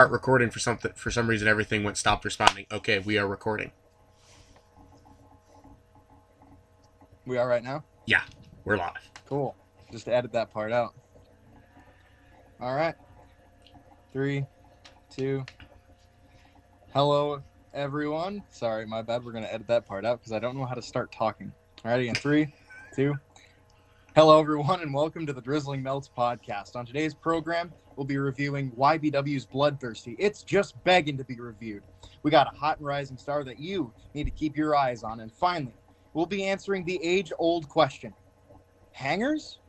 Start recording for some reason everything went stopped responding. Okay, we are recording. We are right now? Yeah, we're live. Cool. Just edit that part out. All right. 3, 2. Hello, everyone. Sorry, my bad. We're going to edit that part out because I don't know how to start talking. All right, again. 3, 2. Hello, everyone, and welcome to the Drizzling Meltz podcast. On today's program, we'll be reviewing YBW's Bloodthirsty. It's just begging to be reviewed. We got a hot and rising star that you need to keep your eyes on. And finally, we'll be answering the age-old question. Hangers?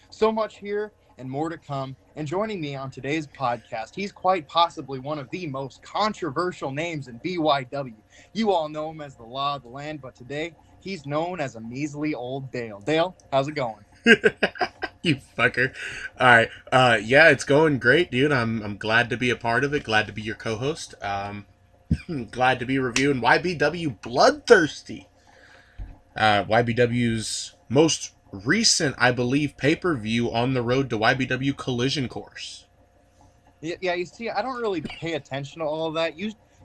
So much here and more to come. And joining me on today's podcast, he's quite possibly one of the most controversial names in BYW. You all know him as the law of the land, but today he's known as a measly old Dale. Dale, how's it going? You fucker. All right. Yeah, it's going great, dude. I'm glad to be a part of it. Glad to be your co-host. Glad to be reviewing YBW Bloodthirsty. YBW's most recent, I believe, pay-per-view on the road to YBW Collision Course. Yeah, you see, I don't really pay attention to all of that.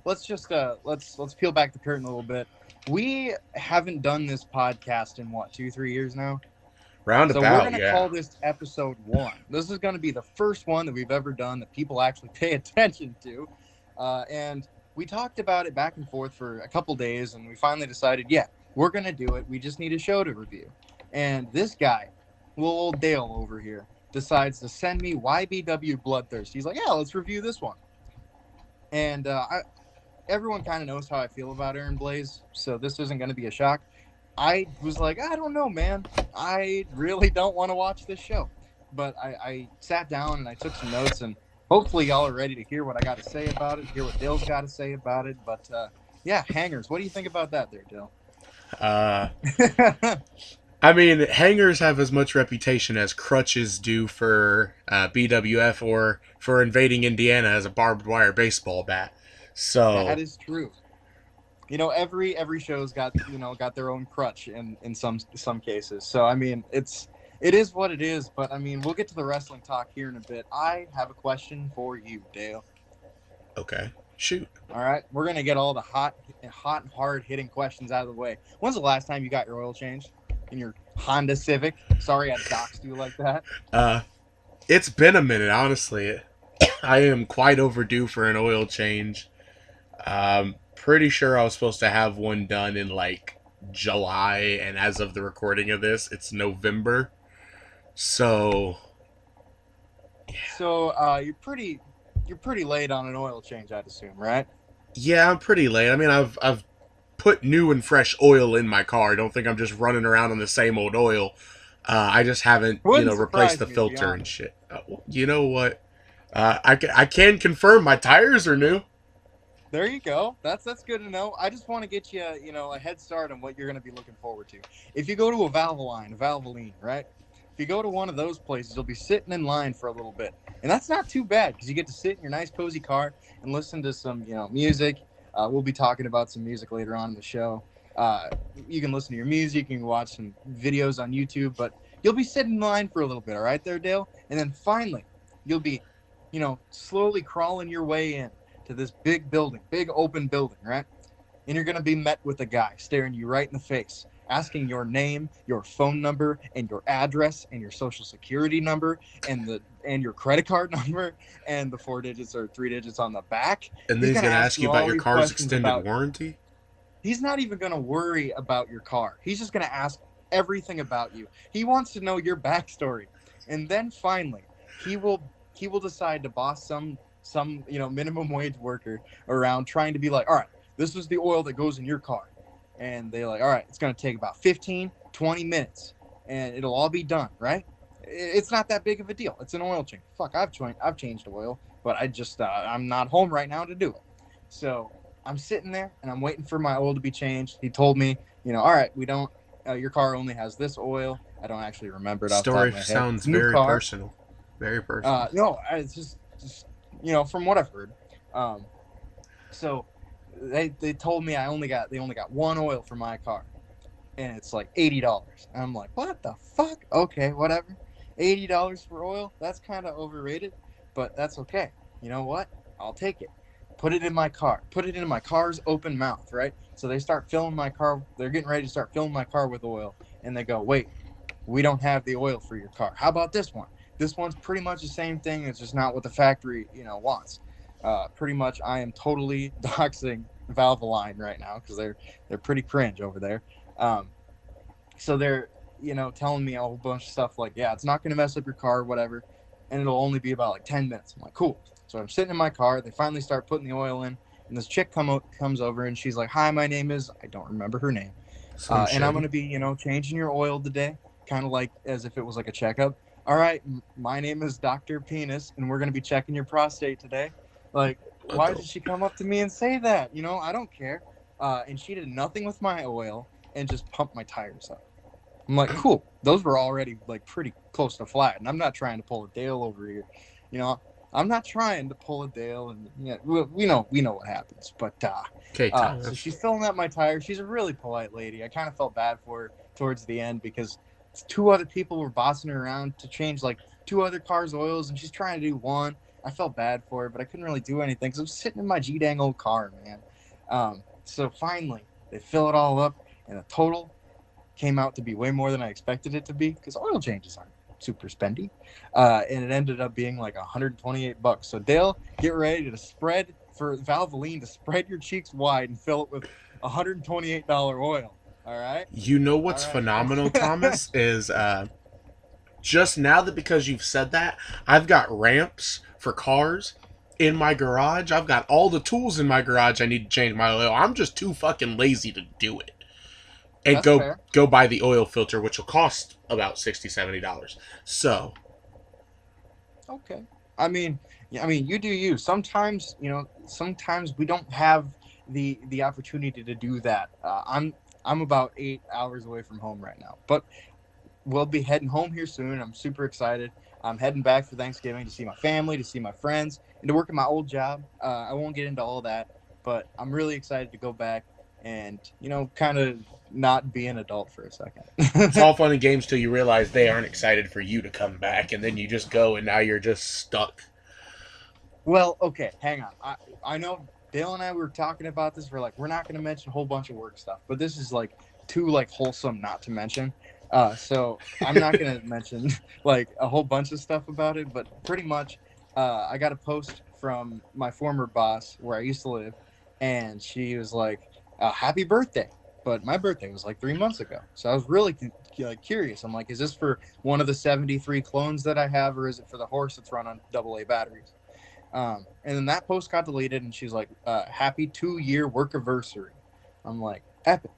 Let's just let's peel back the curtain a little bit. We haven't done this podcast in what, 2-3 years now? Roundabout, so we're going to yeah. call this episode 1. This is going to be the first one that we've ever done that people actually pay attention to. And we talked about it back and forth for a couple days, and we finally decided, yeah, we're going to do it. We just need a show to review. And this guy, little old Dale over here, decides to send me YBW Bloodthirst. He's like, yeah, let's review this one. And everyone kind of knows how I feel about Aaron Blaze, so this isn't going to be a shock. I was like, I don't know, man. I really don't want to watch this show. But I sat down and I took some notes, and hopefully y'all are ready to hear what I got to say about it, hear what Dale's got to say about it. But, yeah, hangers. What do you think about that there, Dale? I mean, hangers have as much reputation as crutches do for BWF or for invading Indiana as a barbed wire baseball bat. So that is true. You know, every show's got their own crutch in some cases. So I mean, it is what it is. But I mean, we'll get to the wrestling talk here in a bit. I have a question for you, Dale. Okay, shoot. All right, we're gonna get all the hot and hard hitting questions out of the way. When's the last time you got your oil changed in your Honda Civic? Sorry, I doxed you like that. It's been a minute, honestly. I am quite overdue for an oil change. Pretty sure I was supposed to have one done in like July, and as of the recording of this, it's November. So, yeah. So you're pretty late on an oil change, I'd assume, right? Yeah, I'm pretty late. I mean, I've put new and fresh oil in my car. I don't think I'm just running around on the same old oil. I just haven't, replaced the filter and shit. You know what? I can confirm my tires are new. There you go. That's good to know. I just want to get you, a head start on what you're going to be looking forward to. If you go to a Valvoline, right? If you go to one of those places, you'll be sitting in line for a little bit. And that's not too bad because you get to sit in your nice, cozy car and listen to some, music. We'll be talking about some music later on in the show. You can listen to your music. You can watch some videos on YouTube. But you'll be sitting in line for a little bit, all right there, Dale? And then finally, you'll be, slowly crawling your way in to this big open building, right? And you're going to be met with a guy staring you right in the face, asking your name, your phone number, and your address, and your social security number, and your credit card number, and the 4 digits or 3 digits on the back. And then he's going to ask you about your car's extended warranty? He's not even going to worry about your car. He's just going to ask everything about you. He wants to know your backstory. And then finally, he will decide to boss some minimum wage worker around trying to be like, all right, this is the oil that goes in your car. And they're like, all right, it's going to take about 15, 20 minutes and it'll all be done, right? It's not that big of a deal. It's an oil change. Fuck, I've changed oil, but I'm not home right now to do it. So I'm sitting there and I'm waiting for my oil to be changed. He told me, all right, we don't, your car only has this oil. I don't actually remember it off the top of my head. Story sounds very personal. Very personal. No, it's just from what I've heard. So they told me they only got one oil for my car, and it's like $80. And I'm like, what the fuck? Okay, whatever. $80 for oil? That's kind of overrated, but that's okay. You know what? I'll take it. Put it in my car. Put it in my car's open mouth, right? So they start filling my car. They're getting ready to start filling my car with oil. And they go, wait, we don't have the oil for your car. How about this one? This one's pretty much the same thing. It's just not what the factory, wants. Pretty much, I am totally doxing Valvoline right now because they're pretty cringe over there. So they're telling me a whole bunch of stuff like, yeah, it's not going to mess up your car or whatever, and it'll only be about like 10 minutes. I'm like, cool. So I'm sitting in my car. They finally start putting the oil in, and this chick comes over, and she's like, hi, my name is, I don't remember her name. And I'm going to be, changing your oil today, kind of like as if it was like a checkup. All right, my name is Dr. Penis, and we're going to be checking your prostate today. Like, why did she come up to me and say that? I don't care. And she did nothing with my oil and just pumped my tires up. I'm like, cool. Those were already like pretty close to flat, and I'm not trying to pull a Dale over here. I'm not trying to pull a Dale, and we know what happens. But okay, so she's filling up my tires. She's a really polite lady. I kind of felt bad for her towards the end because 2 other people were bossing her around to change like 2 other cars' oils, and she's trying to do one. I felt bad for her, but I couldn't really do anything because I was sitting in my G-dang old car, man. So finally, they fill it all up, and the total came out to be way more than I expected it to be because oil changes aren't super spendy. And it ended up being like $128. So Dale, get ready to spread for Valvoline to spread your cheeks wide and fill it with $128 oil. All right. You know what's phenomenal, Thomas, is just now that because you've said that, I've got ramps for cars in my garage. I've got all the tools in my garage I need to change my oil. I'm just too fucking lazy to do it. And That's go buy the oil filter, which will cost about $60-$70. So, okay. I mean, you do you. Sometimes, sometimes we don't have the opportunity to do that. I'm about 8 hours away from home right now, but we'll be heading home here soon. I'm super excited. I'm heading back for Thanksgiving to see my family, to see my friends, and to work at my old job. I won't get into all that, but I'm really excited to go back and, kind of not be an adult for a second. It's all fun and games till you realize they aren't excited for you to come back, and then you just go, and now you're just stuck. Well, okay, hang on. I know Dale and I were talking about this. We're not going to mention a whole bunch of work stuff, but this is like too like wholesome not to mention. So I'm not going to mention like a whole bunch of stuff about it, but pretty much I got a post from my former boss where I used to live, and she was like, happy birthday. But my birthday was like 3 months ago. So I was really curious. I'm like, is this for one of the 73 clones that I have, or is it for the horse that's run on AA batteries? And then that post got deleted, and she's like, happy 2-year work anniversary. I'm like, epic.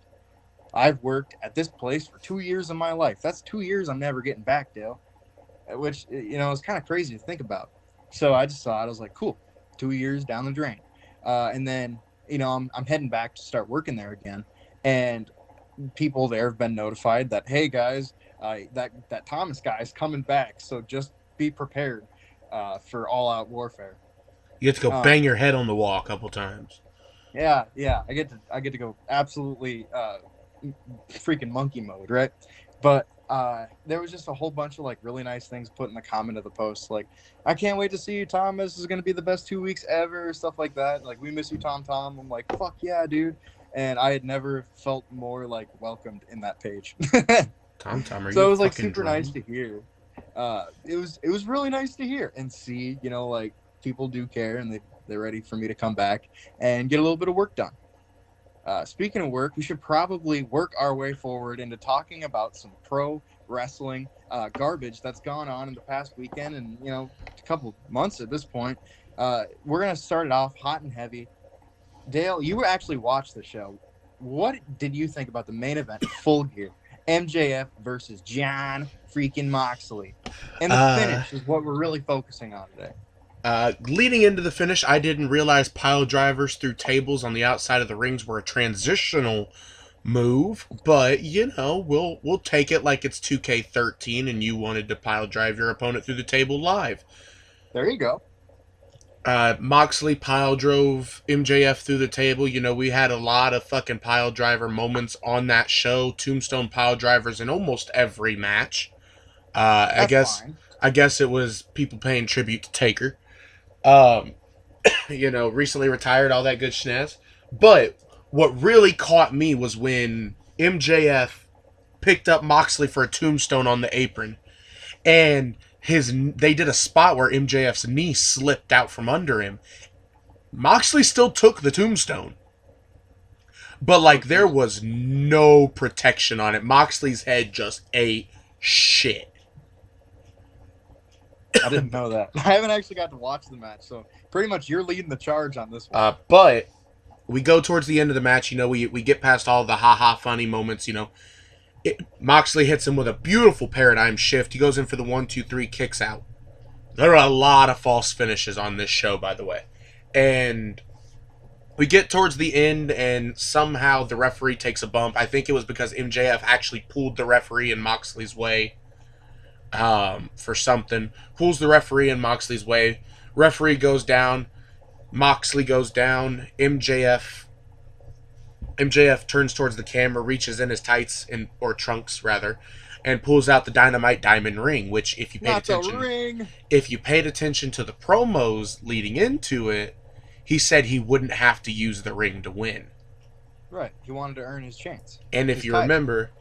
I've worked at this place for 2 years of my life. That's 2 years I'm never getting back, Dale. Which, is kind of crazy to think about. So I just saw it. I was like, cool. 2 years down the drain. And then, I'm heading back to start working there again. And people there have been notified that, hey, guys, that Thomas guy is coming back. So just be prepared for all-out warfare. You get to go bang your head on the wall a couple times. Yeah. I get to go absolutely freaking monkey mode, right? But there was just a whole bunch of like really nice things put in the comment of the post, like, I can't wait to see you, Thomas. This is going to be the best 2 weeks ever, stuff like that. Like, we miss you, Tom. I'm like, fuck yeah, dude. And I had never felt more like welcomed in that page. Tom, are you so it was like super drunk? Nice to hear. It was really nice to hear and see, like people do care, and they're ready for me to come back and get a little bit of work done. Speaking of work, we should probably work our way forward into talking about some pro wrestling garbage that's gone on in the past weekend and, a couple months at this point. We're going to start it off hot and heavy. Dale, you actually watched the show. What did you think about the main event, Full Gear? MJF versus John freaking Moxley. And the finish is what we're really focusing on today. Leading into the finish, I didn't realize pile drivers through tables on the outside of the rings were a transitional move, but we'll take it like it's 2K13 and you wanted to pile drive your opponent through the table live. There you go. Moxley pile drove MJF through the table. We had a lot of fucking pile driver moments on that show. Tombstone pile drivers in almost every match. I guess it was people paying tribute to Taker. recently retired, all that good schnaz. But what really caught me was when MJF picked up Moxley for a tombstone on the apron, and they did a spot where MJF's knee slipped out from under him. Moxley still took the tombstone, but like there was no protection on it. Moxley's head just ate shit. I didn't know that. I haven't actually got to watch the match, so pretty much you're leading the charge on this one. But we go towards the end of the match. We get past all the ha-ha funny moments. Moxley hits him with a beautiful paradigm shift. He goes in for the 1-2-3, kicks out. There are a lot of false finishes on this show, by the way. And we get towards the end, and somehow the referee takes a bump. I think it was because MJF actually pulled the referee in Moxley's way for something. Pulls the referee in Moxley's way. Referee goes down. Moxley goes down. MJF turns towards the camera, reaches in his tights, or trunks rather, and pulls out the Dynamite Diamond Ring, which if you paid attention to the promos leading into it, he said he wouldn't have to use the ring to win. Right. He wanted to earn his chance. And if you remember,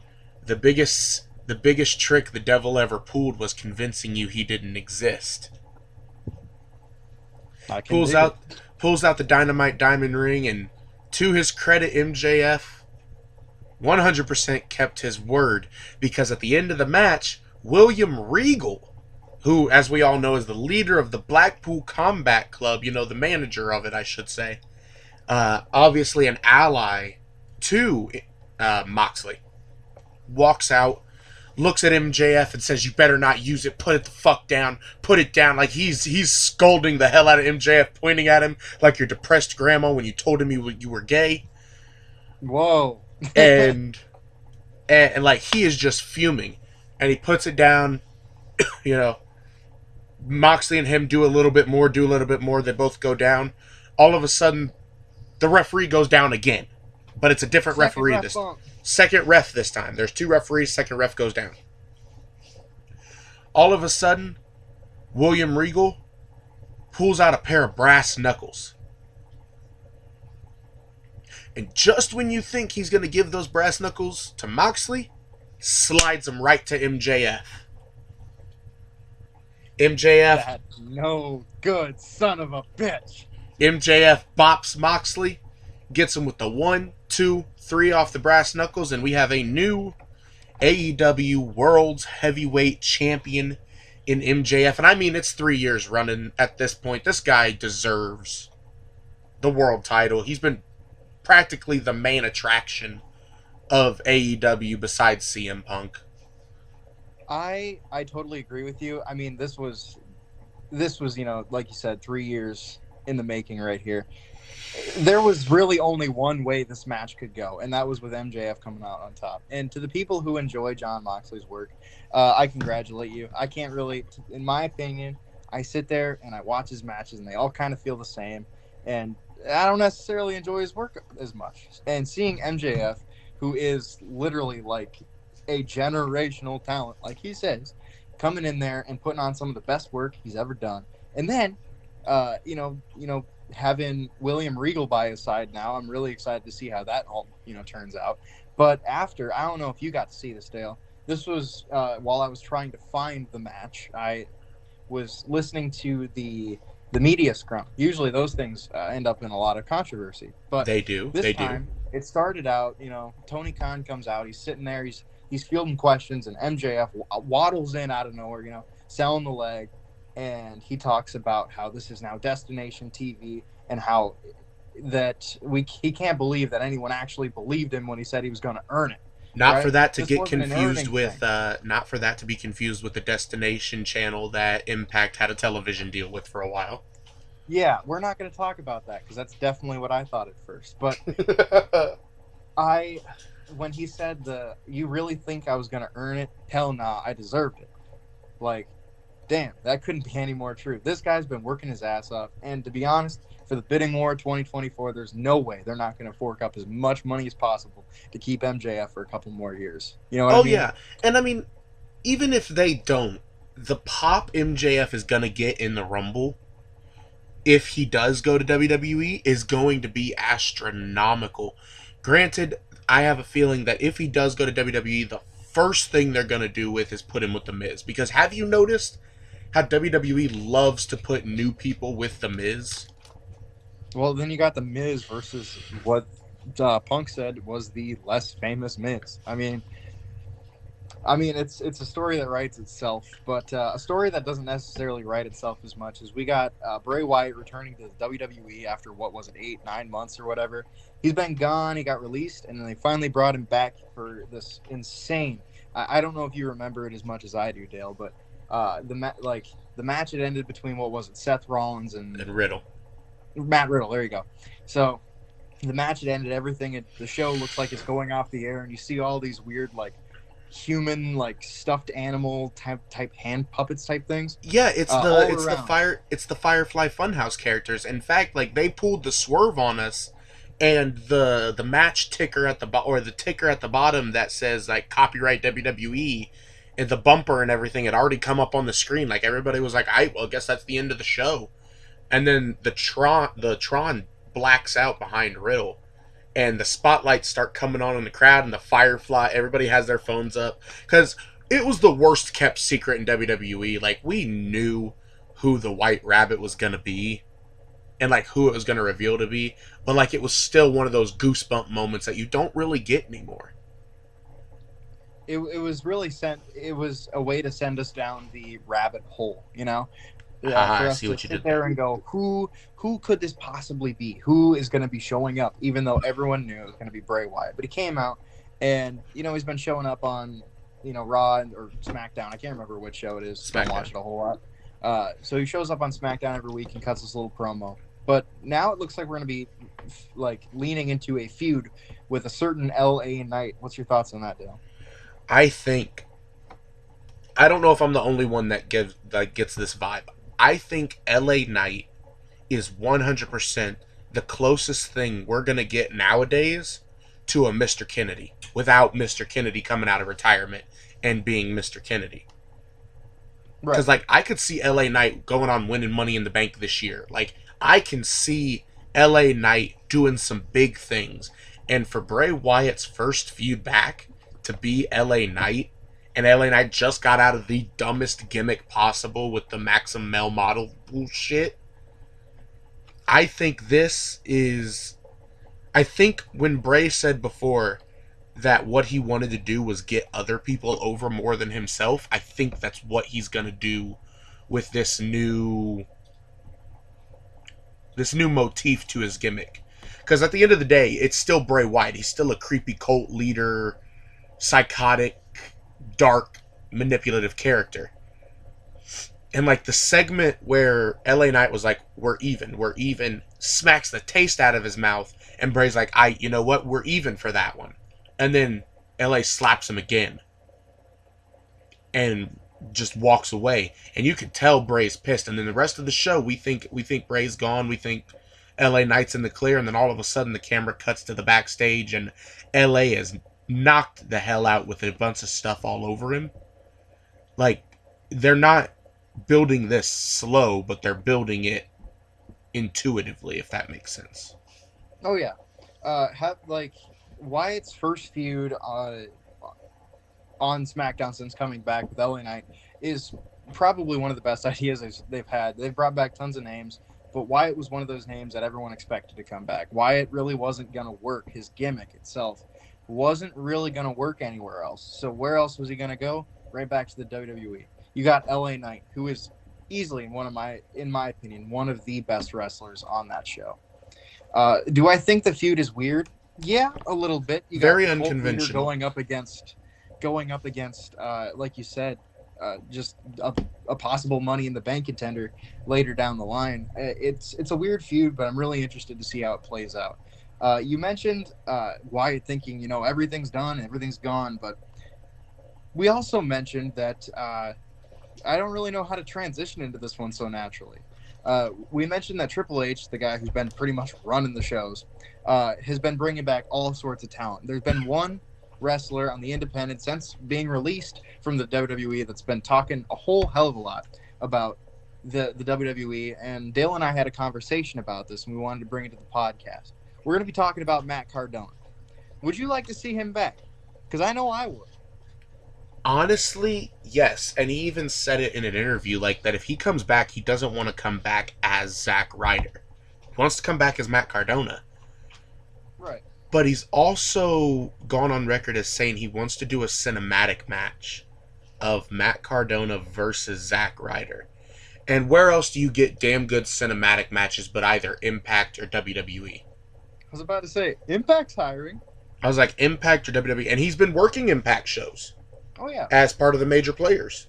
the biggest trick the devil ever pulled was convincing you he didn't exist. Pulls out the Dynamite Diamond Ring, and to his credit, MJF 100% kept his word, because at the end of the match, William Regal, who, as we all know, is the leader of the Blackpool Combat Club, the manager of it, I should say, obviously an ally to Moxley, walks out, looks at MJF and says, "You better not use it. Put it the fuck down. Put it down." Like he's scolding the hell out of MJF, pointing at him like your depressed grandma when you told him you were gay. Whoa. and like he is just fuming, and he puts it down. Moxley and him do a little bit more. They both go down. All of a sudden, the referee goes down again, but it's a different referee this time. Second ref this time. There's two referees. Second ref goes down. All of a sudden, William Regal pulls out a pair of brass knuckles. And just when you think he's going to give those brass knuckles to Moxley, slides them right to MJF. That no good son of a bitch. MJF bops Moxley, gets him with the 1, 2, 3 off the brass knuckles, and we have a new AEW World's Heavyweight Champion in MJF. And I mean, it's 3 years running at this point. This guy deserves the world title. He's been practically the main attraction of AEW besides CM Punk. I totally agree with you. I mean, this was like you said, 3 years in the making right here. There was really only one way this match could go, and that was with MJF coming out on top. And to the people who enjoy Jon Moxley's work, I congratulate you. I can't really, in my opinion, I sit there and I watch his matches, and they all kind of feel the same. And I don't necessarily enjoy his work as much. And seeing MJF, who is literally like a generational talent, like he says, coming in there and putting on some of the best work he's ever done, and then, having William Regal by his side now, I'm really excited to see how that all turns out. But after, I don't know if you got to see this, Dale. This was while I was trying to find the match. I was listening to the media scrum. Usually those things end up in a lot of controversy, but they do. This time it started out. Tony Khan comes out. He's sitting there. He's fielding questions, and MJF waddles in out of nowhere. Selling the leg. And he talks about how this is now destination TV, and how that he can't believe that anyone actually believed him when he said he was going to earn it. Not for that to get confused with, not for that to be confused with the Destination channel that Impact had a television deal with for a while. Yeah, we're not going to talk about that because that's definitely what I thought at first. But when he said you really think I was going to earn it? Hell nah, I deserved it. Like, damn, that couldn't be any more true. This guy's been working his ass off. And to be honest, for the bidding war 2024, there's no way they're not going to fork up as much money as possible to keep MJF for a couple more years. You know what I mean? Oh, yeah. And I mean, even if they don't, the pop MJF is going to get in the Rumble if he does go to WWE, is going to be astronomical. Granted, I have a feeling that if he does go to WWE, the first thing they're going to do with is put him with The Miz. Because have you noticed how WWE loves to put new people with The Miz? Well, then you got the Miz versus what Punk said was the less famous Miz. I mean, it's a story that writes itself, but a story that doesn't necessarily write itself as much as we got Bray Wyatt returning to the WWE after what was it, 8-9 months or whatever. He's been gone. He got released, and then they finally brought him back for this insane. I don't know if you remember it as much as I do, Dale, but the match had ended between what was it, Seth Rollins and Riddle. Matt Riddle. There you go. So the match had ended. Everything. The show looks like it's going off the air, and you see all these weird human stuffed animal type hand puppets type things. Yeah, it's the Firefly Funhouse characters. In fact, they pulled the swerve on us, and the match ticker at the ticker at the bottom that says copyright WWE, and the bumper and everything had already come up on the screen. Everybody was like, I guess that's the end of the show. And then the Tron blacks out behind Riddle, and the spotlights start coming on in the crowd, and the Firefly, everybody has their phones up, because it was the worst kept secret in WWE. We knew who the White Rabbit was gonna be, and who it was gonna reveal to be, but it was still one of those goosebump moments that you don't really get anymore. It was really it was a way to send us down the rabbit hole, for us to sit there and go, who could this possibly be? Who is going to be showing up? Even though everyone knew it was going to be Bray Wyatt, but he came out, and he's been showing up on Raw or SmackDown. I can't remember which show it is. SmackDown. Don't watch it a whole lot. So he shows up on SmackDown every week and cuts this little promo. But now it looks like we're going to be leaning into a feud with a certain LA Knight. What's your thoughts on that, Dale? I don't know if I'm the only one that gets this vibe. I think LA Knight is 100% the closest thing we're going to get nowadays to a Mr. Kennedy, without Mr. Kennedy coming out of retirement and being Mr. Kennedy. Because, I could see LA Knight going on winning Money in the Bank this year. I can see LA Knight doing some big things. And for Bray Wyatt's first feud back to be LA Knight, and LA Knight just got out of the dumbest gimmick possible with the Maxim Male Model bullshit. I think when Bray said before that what he wanted to do was get other people over more than himself, I think that's what he's going to do with this new motif to his gimmick. Because at the end of the day, it's still Bray Wyatt. He's still a creepy cult leader, psychotic, dark, manipulative character. And the segment where LA Knight was like, we're even, smacks the taste out of his mouth, and Bray's like, you know what, we're even for that one. And then LA slaps him again and just walks away, and you can tell Bray's pissed. And then the rest of the show, we think Bray's gone, we think LA Knight's in the clear, and then all of a sudden the camera cuts to the backstage, and LA is knocked the hell out with a bunch of stuff all over him. They're not building this slow, but they're building it intuitively, if that makes sense. Oh yeah. Wyatt's first feud on SmackDown since coming back with LA Knight is probably one of the best ideas they've had. They've brought back tons of names, but Wyatt was one of those names that everyone expected to come back. Wyatt really wasn't going to work. His gimmick itself wasn't really going to work anywhere else. So where else was he going to go? Right back to the WWE. You got LA Knight, who is easily in my opinion, one of the best wrestlers on that show. Do I think the feud is weird? Yeah, a little bit. You got very unconventional. Going up against, like you said, just a possible Money in the Bank contender later down the line. It's a weird feud, but I'm really interested to see how it plays out. You mentioned Wyatt thinking, everything's done, everything's gone, but we also mentioned that I don't really know how to transition into this one so naturally. We mentioned that Triple H, the guy who's been pretty much running the shows, has been bringing back all sorts of talent. There's been one wrestler on the independent since being released from the WWE that's been talking a whole hell of a lot about the WWE, and Dale and I had a conversation about this, and we wanted to bring it to the podcast. We're going to be talking about Matt Cardona. Would you like to see him back? Because I know I would. Honestly, yes. And he even said it in an interview like that if he comes back, he doesn't want to come back as Zack Ryder. He wants to come back as Matt Cardona. Right. But he's also gone on record as saying he wants to do a cinematic match of Matt Cardona versus Zack Ryder. And where else do you get damn good cinematic matches but either Impact or WWE? I was about to say, Impact's hiring. I was like, Impact or WWE? And he's been working Impact shows. Oh, yeah. As part of the major players.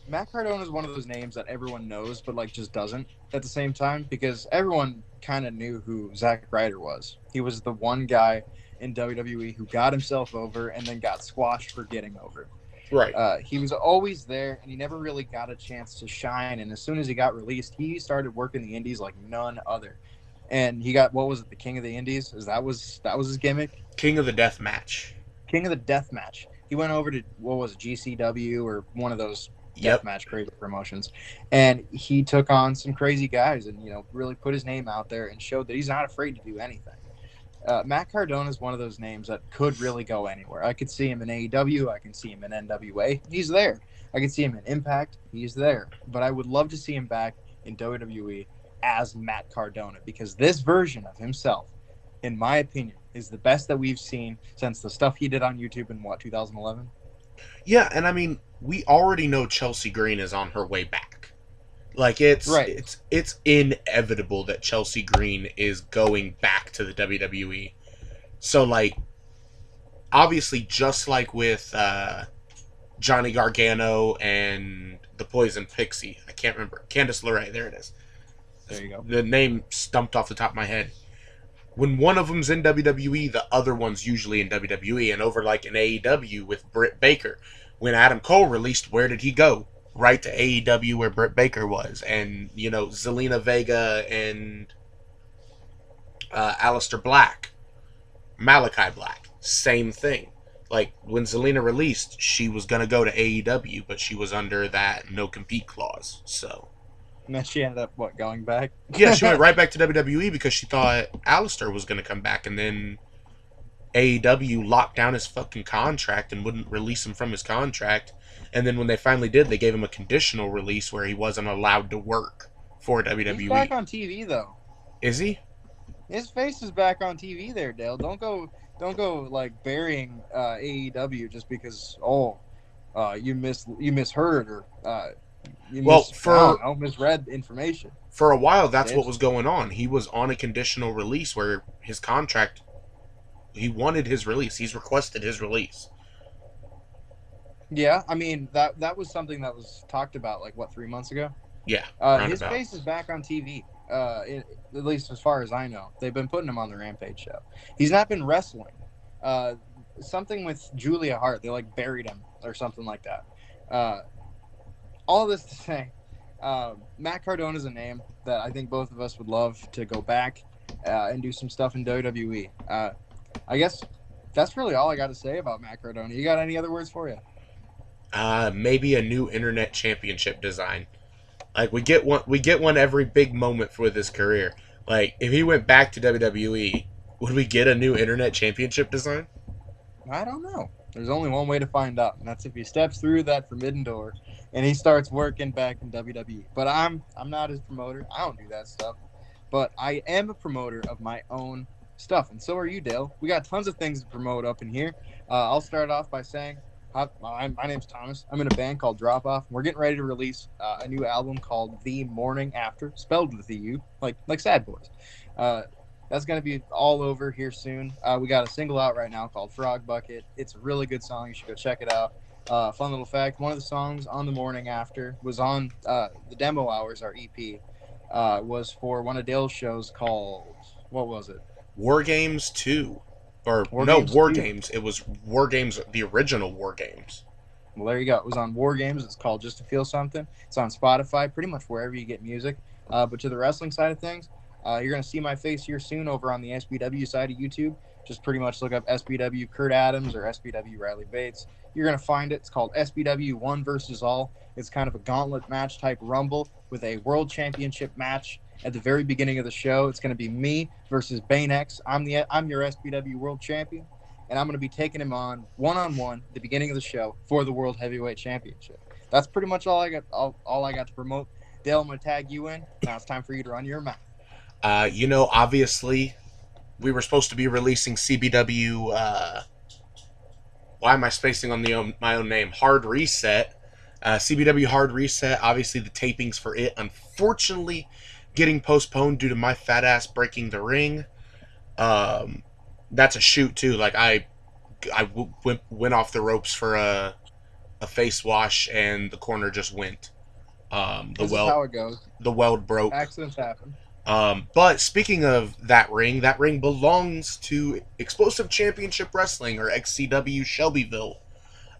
Matt Cardona is one of those names that everyone knows, but like just doesn't at the same time, because everyone kind of knew who Zack Ryder was. He was the one guy in WWE who got himself over and then got squashed for getting over. Right. He was always there, and he never really got a chance to shine. And as soon as he got released, he started working the Indies like none other. And he got, what was it, the King of the Indies? That was his gimmick. King of the Death Match. King of the Death Match. He went over to, what was it, GCW or one of those death match crazy promotions, and he took on some crazy guys and really put his name out there and showed that he's not afraid to do anything. Matt Cardona is one of those names that could really go anywhere. I could see him in AEW. I can see him in NWA. He's there. I could see him in Impact. He's there. But I would love to see him back in WWE as Matt Cardona, because this version of himself, in my opinion, is the best that we've seen since the stuff he did on YouTube in 2011. Yeah, and I mean, we already know Chelsea Green is on her way back. Like it's inevitable that Chelsea Green is going back to the WWE. So like, obviously, just like with Johnny Gargano and the Poison Pixie, I can't remember, Candice LeRae. There it is. There you go. The name stumped off the top of my head. When one of them's in WWE, the other one's usually in WWE. And over like in AEW with Britt Baker, when Adam Cole released, where did he go? Right to AEW where Britt Baker was. And, Zelina Vega and Aleister Black, Malachi Black, same thing. Like, when Zelina released, she was going to go to AEW, but she was under that no-compete clause, so... And then she ended up, going back? Yeah, she went right back to WWE because she thought Aleister was going to come back, and then AEW locked down his fucking contract and wouldn't release him from his contract. And then when they finally did, they gave him a conditional release where he wasn't allowed to work for WWE. He's back on TV, though. Is he? His face is back on TV there, Dale. Don't go like burying AEW just because you misheard or misread information. For a while, that's what was going on. He was on a conditional release where his contract, he wanted his release. He's requested his release. Yeah, I mean, that was something that was talked about, 3 months ago? Yeah. His face is back on TV, at least as far as I know. They've been putting him on the Rampage show. He's not been wrestling. Something with Julia Hart. They, buried him or something like that. All this to say, Matt Cardona is a name that I think both of us would love to go back and do some stuff in WWE. I guess that's really all I got to say about Matt Cardona. You got any other words for you? Maybe a new internet championship design. Like, we get one every big moment for his career. Like, if he went back to WWE, would we get a new internet championship design? I don't know. There's only one way to find out, and that's if he steps through that forbidden door and he starts working back in WWE. But I'm not his promoter. I don't do that stuff. But I am a promoter of my own stuff, and so are you, Dale. We got tons of things to promote up in here. I'll start off by saying, my name's Thomas. I'm in a band called Drop Off. We're getting ready to release a new album called The Morning After, spelled with the U, like Sad Boys. That's going to be all over here soon. We got a single out right now called Frog Bucket. It's a really good song. You should go check it out. Fun little fact, one of the songs on The Morning After was on the Demo Hours, our EP, was for one of Dale's shows called, what was it? War Games 2. War Games. It was War Games, the original War Games. Well, there you go. It was on War Games. It's called Just to Feel Something. It's on Spotify, pretty much wherever you get music. But to the wrestling side of things, You're going to see my face here soon over on the SBW side of YouTube. Just pretty much look up SBW Kurt Adams or SBW Riley Bates. You're going to find it. It's called SBW1 versus All. It's kind of a gauntlet match type rumble with a world championship match at the very beginning of the show. It's going to be me versus Bane X. I'm your SBW world champion, and I'm going to be taking him on one-on-one at the beginning of the show for the World Heavyweight Championship. That's pretty much all I got. All I got to promote. Dale, I'm going to tag you in. Now it's time for you to run your mouth. Obviously, we were supposed to be releasing CBW. Why am I spacing on my own name? Hard Reset. CBW Hard Reset. Obviously, the tapings for it, unfortunately, getting postponed due to my fat ass breaking the ring. That's a shoot too. Like I went off the ropes for a face wash, and the corner just went. This is how it goes. The weld broke. Accidents happen. But speaking of that ring belongs to Explosive Championship Wrestling, or XCW Shelbyville.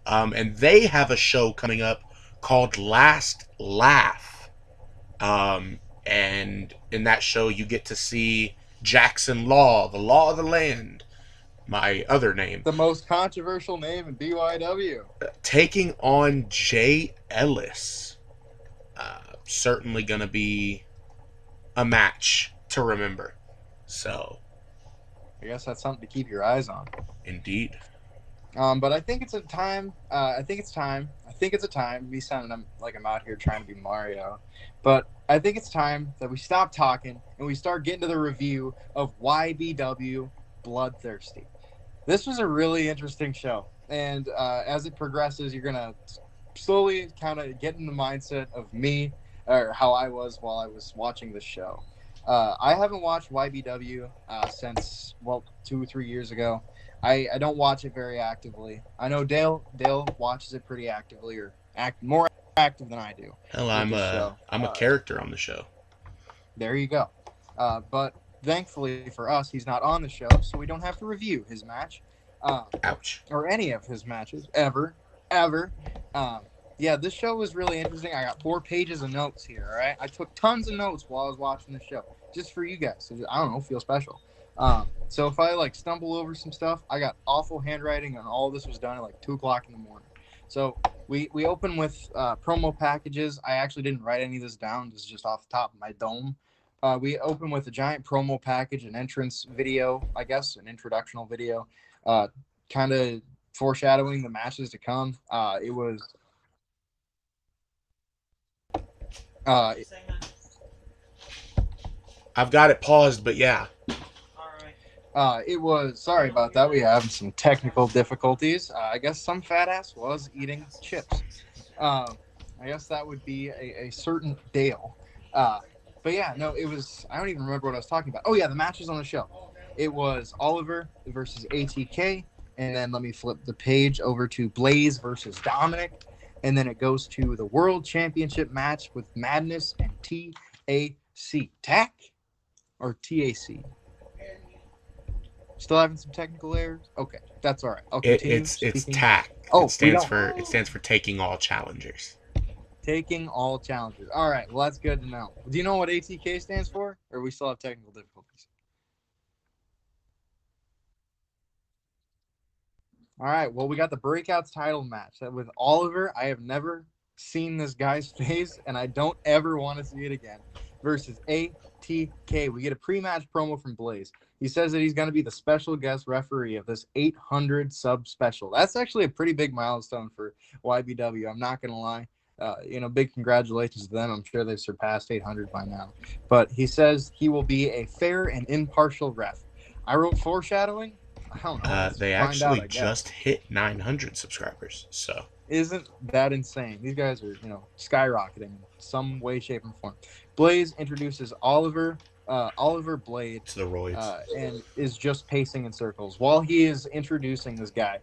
And they have a show coming up called Last Laugh. And in that show, you get to see Jackson Law, the Law of the Land, my other name. The most controversial name in BYW. Taking on Jay Ellis. Certainly going to be a match to remember. So, I guess that's something to keep your eyes on. Indeed. But I think it's a time. I think it's a time. Me sounding like I'm out here trying to be Mario, but I think it's time that we stop talking and we start getting to the review of YBW Bloodthirsty. This was a really interesting show, and as it progresses, you're gonna slowly kind of get in the mindset of me, or how I was while I was watching this show. I haven't watched YBW since 2 or 3 years ago. I don't watch it very actively. I know Dale watches it pretty actively, or more active than I do. Hell, I'm a character on the show. There you go. But thankfully for us, he's not on the show, so we don't have to review his match. Ouch. Or any of his matches ever. Yeah, this show was really interesting. I got 4 pages of notes here. All right, I took tons of notes while I was watching the show, just for you guys. So I don't know, feel special. So if I stumble over some stuff, I got awful handwriting, and all this was done at 2 o'clock in the morning. So we open with promo packages. I actually didn't write any of this down. This is just off the top of my dome. We open with a giant promo package, an entrance video, I guess, an introductional video, kind of foreshadowing the matches to come. It was. I've got it paused, but yeah. It was, sorry about that. We have some technical difficulties. I guess some fat ass was eating chips. I guess that would be a certain Dale. But yeah, no, it was, I don't even remember what I was talking about. Oh yeah, the matches on the show. It was Oliver versus ATK, and then let me flip the page over to Blaze versus Dominic, and then it goes to the World Championship match with Madness and TAC. TAC? Or TAC? Still having some technical errors? Okay, that's all right. Okay, it's TAC. Oh, it stands for taking all challengers. Taking all challengers. All right, well that's good to know. Do you know what ATK stands for, or we still have technical difficulties? All right, well we got the Breakouts title match with Oliver. I have never seen this guy's face, and I don't ever want to see it again. Versus ATK. We get a pre-match promo from Blaze. He says that he's going to be the special guest referee of this 800 sub special. That's actually a pretty big milestone for YBW. I'm not going to lie. Big congratulations to them. I'm sure they've surpassed 800 by now. But he says he will be a fair and impartial ref. I wrote foreshadowing. I don't know. They actually just hit 900 subscribers. So isn't that insane? These guys are, skyrocketing in some way, shape, and form. Blaze introduces Oliver Blade to the roids, and is just pacing in circles. While he is introducing this guy,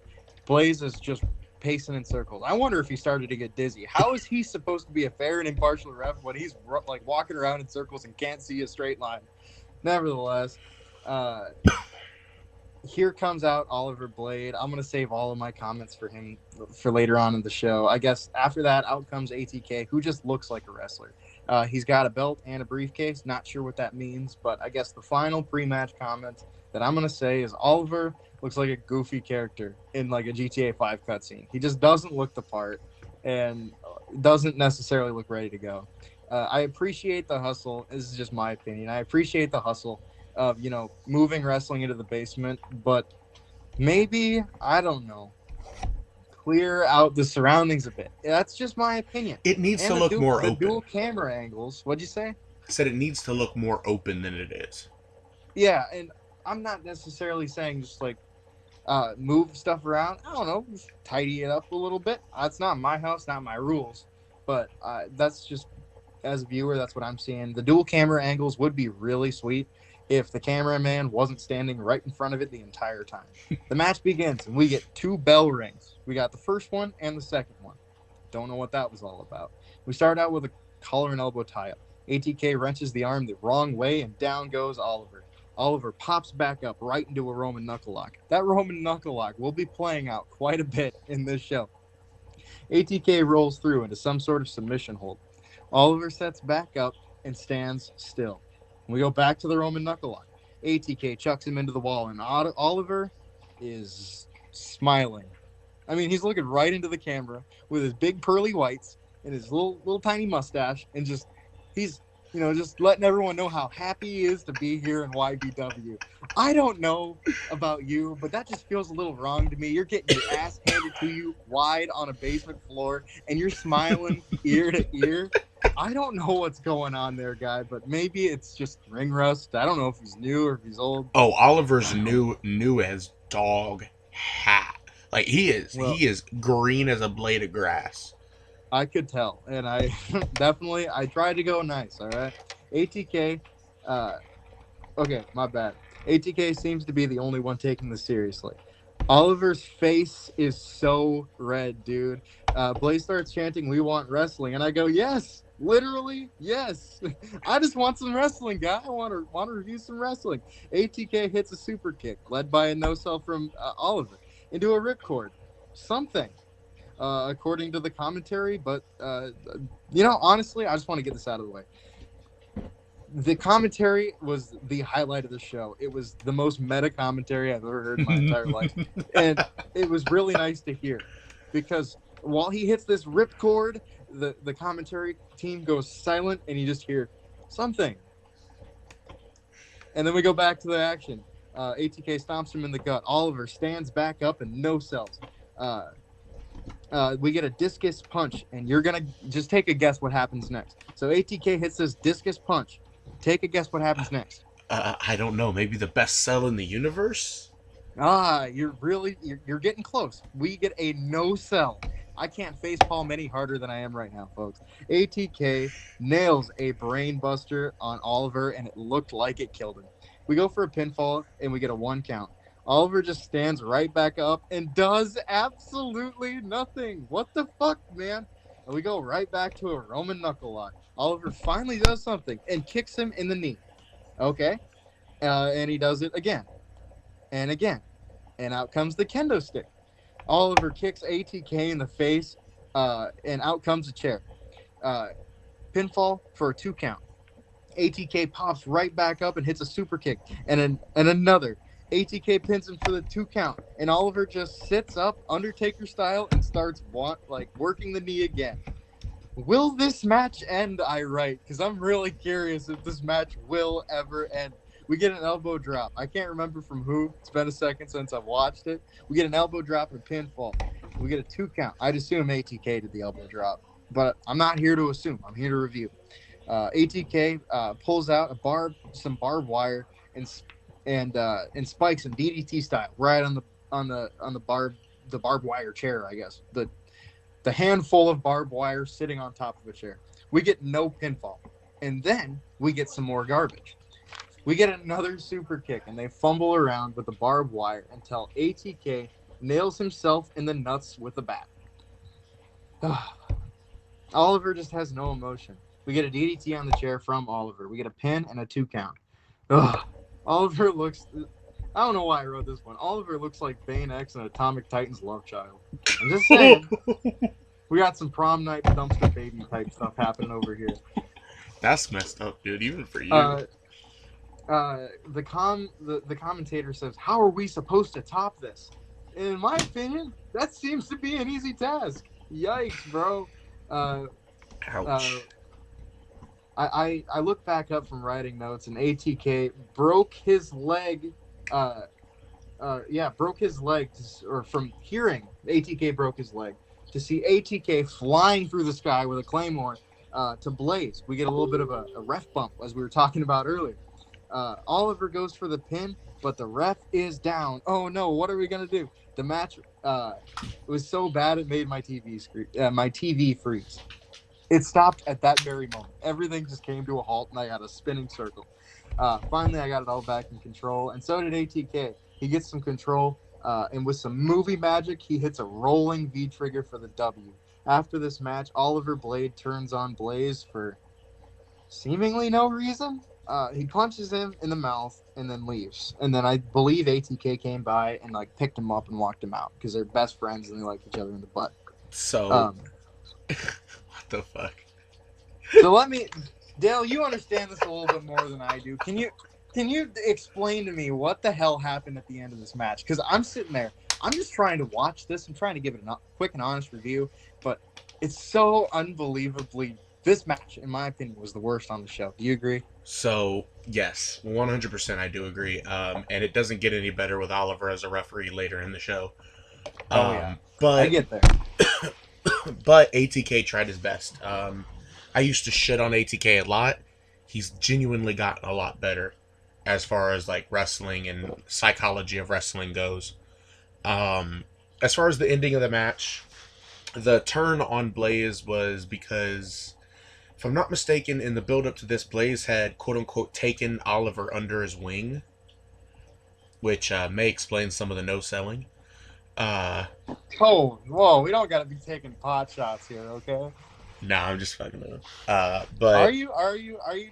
Blaze is just pacing in circles. I wonder if he started to get dizzy. How is he supposed to be a fair and impartial ref when he's walking around in circles and can't see a straight line? Nevertheless, here comes out Oliver Blade. I'm going to save all of my comments for him for later on in the show. I guess after that, out comes ATK, who just looks like a wrestler. He's got a belt and a briefcase. Not sure what that means, but I guess the final pre-match comment that I'm gonna say is Oliver looks like a goofy character in like a GTA 5 cutscene. He just doesn't look the part and doesn't necessarily look ready to go. I appreciate the hustle. This is just my opinion. I appreciate the hustle of moving wrestling into the basement, but maybe I don't know, clear out the surroundings a bit. That's just my opinion. It needs And to the look more open. dual camera angles. What'd you say? I said it needs to look more open than it is. Yeah, and I'm not necessarily saying just like move stuff around. I don't know, just tidy it up a little bit. It's not my house, not my rules, but that's just as a viewer, that's what I'm seeing. The dual camera angles would be really sweet if the cameraman wasn't standing right in front of it the entire time. The match begins, and we get 2 bell rings. We got the first one and the second one. Don't know what that was all about. We start out with a collar and elbow tie-up. ATK wrenches the arm the wrong way, and down goes Oliver. Oliver pops back up right into a Roman knuckle lock. That Roman knuckle lock will be playing out quite a bit in this show. ATK rolls through into some sort of submission hold. Oliver sets back up and stands still. We go back to the Roman knuckle lock. ATK chucks him into the wall, and Oliver is smiling. I mean, he's looking right into the camera with his big pearly whites and his little tiny mustache, and he's just letting everyone know how happy he is to be here in YBW. I don't know about you, but that just feels a little wrong to me. You're getting your ass handed to you wide on a basement floor, and you're smiling ear to ear. I don't know what's going on there, guy, but maybe it's just ring rust. I don't know if he's new or if he's old. Oh, Oliver's new as dog hat. Like he is green as a blade of grass. I could tell, and I I tried to go nice. All right, ATK. Okay, my bad. ATK seems to be the only one taking this seriously. Oliver's face is so red, dude. Blaze starts chanting, "We want wrestling," and I go, "Yes, literally, yes. I just want some wrestling, guy. I want to review some wrestling." ATK hits a super kick, led by a no-sell from Oliver, into a ripcord. Something. According to the commentary, but honestly, I just want to get this out of the way. The commentary was the highlight of the show. It was the most meta commentary I've ever heard in my entire life, and it was really nice to hear, because while he hits this ripcord, the commentary team goes silent, and you just hear something, and then we go back to the action. ATK stomps him in the gut. Oliver stands back up and no sells. We get a discus punch, and you're going to just take a guess what happens next. So ATK hits this discus punch. Take a guess what happens next. I don't know. Maybe the best cell in the universe? You're getting close. We get a no sell. I can't face palm any harder than I am right now, folks. ATK nails a brain buster on Oliver, and it looked like it killed him. We go for a pinfall, and we get a 1 count. Oliver just stands right back up and does absolutely nothing. What the fuck, man? And we go right back to a Roman knuckle lock. Oliver finally does something and kicks him in the knee. Okay. And he does it again and again. And out comes the kendo stick. Oliver kicks ATK in the face, and out comes a chair. Pinfall for a 2 count. ATK pops right back up and hits a super kick and another. ATK pins him for the 2 count, and Oliver just sits up Undertaker style and starts working the knee again. Will this match end? I write, because I'm really curious if this match will ever end. We get an elbow drop. I can't remember from who. It's been a second since I've watched it. We get an elbow drop and a pinfall. We get a 2 count. I'd assume ATK did the elbow drop, but I'm not here to assume. I'm here to review. ATK pulls out some barbed wire and spikes him DDT style right on the barbed wire chair, I guess. The handful of barbed wire sitting on top of a chair. We get no pinfall. And then we get some more garbage. We get another super kick, and they fumble around with the barbed wire until ATK nails himself in the nuts with a bat. Oliver just has no emotion. We get a DDT on the chair from Oliver. We get a pin and a 2 count. Oliver looks... I don't know why I wrote this one. Oliver looks like Bane X and Atomic Titan's love child. I'm just saying. We got some prom night dumpster baby type stuff happening over here. That's messed up, dude. Even for you. Uh, the commentator says, "How are we supposed to top this?" In my opinion, that seems to be an easy task. Yikes, bro. Uh, uh, Ouch. I look back up from writing notes, and ATK broke his leg. Uh, broke his leg, or from hearing ATK broke his leg to see ATK flying through the sky with a claymore to Blaze. We get a little bit of a ref bump as we were talking about earlier. Oliver goes for the pin, but the ref is down. Oh no, what are we gonna do? The match was so bad it made my TV freeze. It stopped at that very moment. Everything just came to a halt, and I got a spinning circle. Finally, I got it all back in control, and so did ATK. He gets some control, and with some movie magic, he hits a rolling V trigger for the W. After this match, Oliver Blade turns on Blaze for seemingly no reason. He punches him in the mouth and then leaves. And then I believe ATK came by and like picked him up and walked him out because they're best friends and they like each other in the butt. So, Um, what the fuck? so let me, Dale, you understand this a little bit more than I do. Can you explain to me what the hell happened at the end of this match? Because I'm sitting there, I'm just trying to watch this. I'm trying to give it a quick and honest review, but it's so unbelievably. This match, in my opinion, was the worst on the show. Do you agree? So, yes, 100% I do agree. And it doesn't get any better with Oliver as a referee later in the show. Oh yeah, I But get there. but ATK tried his best. I used to shit on ATK a lot. He's genuinely gotten a lot better as far as like wrestling and psychology of wrestling goes. Um, as far as the ending of the match, the turn on Blaze was because, if I'm not mistaken, in the build up to this, Blaze had quote unquote taken Oliver under his wing, which may explain some of the no selling. Uh, Whoa, we don't gotta be taking pot shots here, okay? nah, I'm just fucking with him. Are But you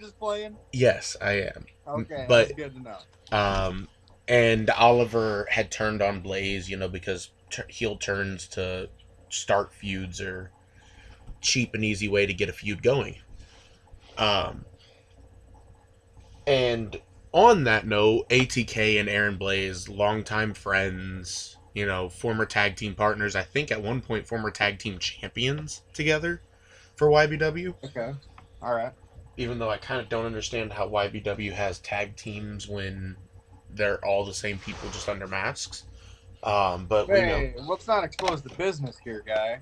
just playing? yes, I am. Okay, But that's good to know. um, and Oliver had turned on Blaze, because heel turns to start feuds are cheap and easy way to get a feud going. Um, and on that note, ATK and Aaron Blaze, longtime friends, former tag team partners. I think at one point former tag team champions together for YBW. Okay, all right. Even though I kind of don't understand how YBW has tag teams when they're all the same people just under masks. But we know Hey, let's not expose the business here, guy.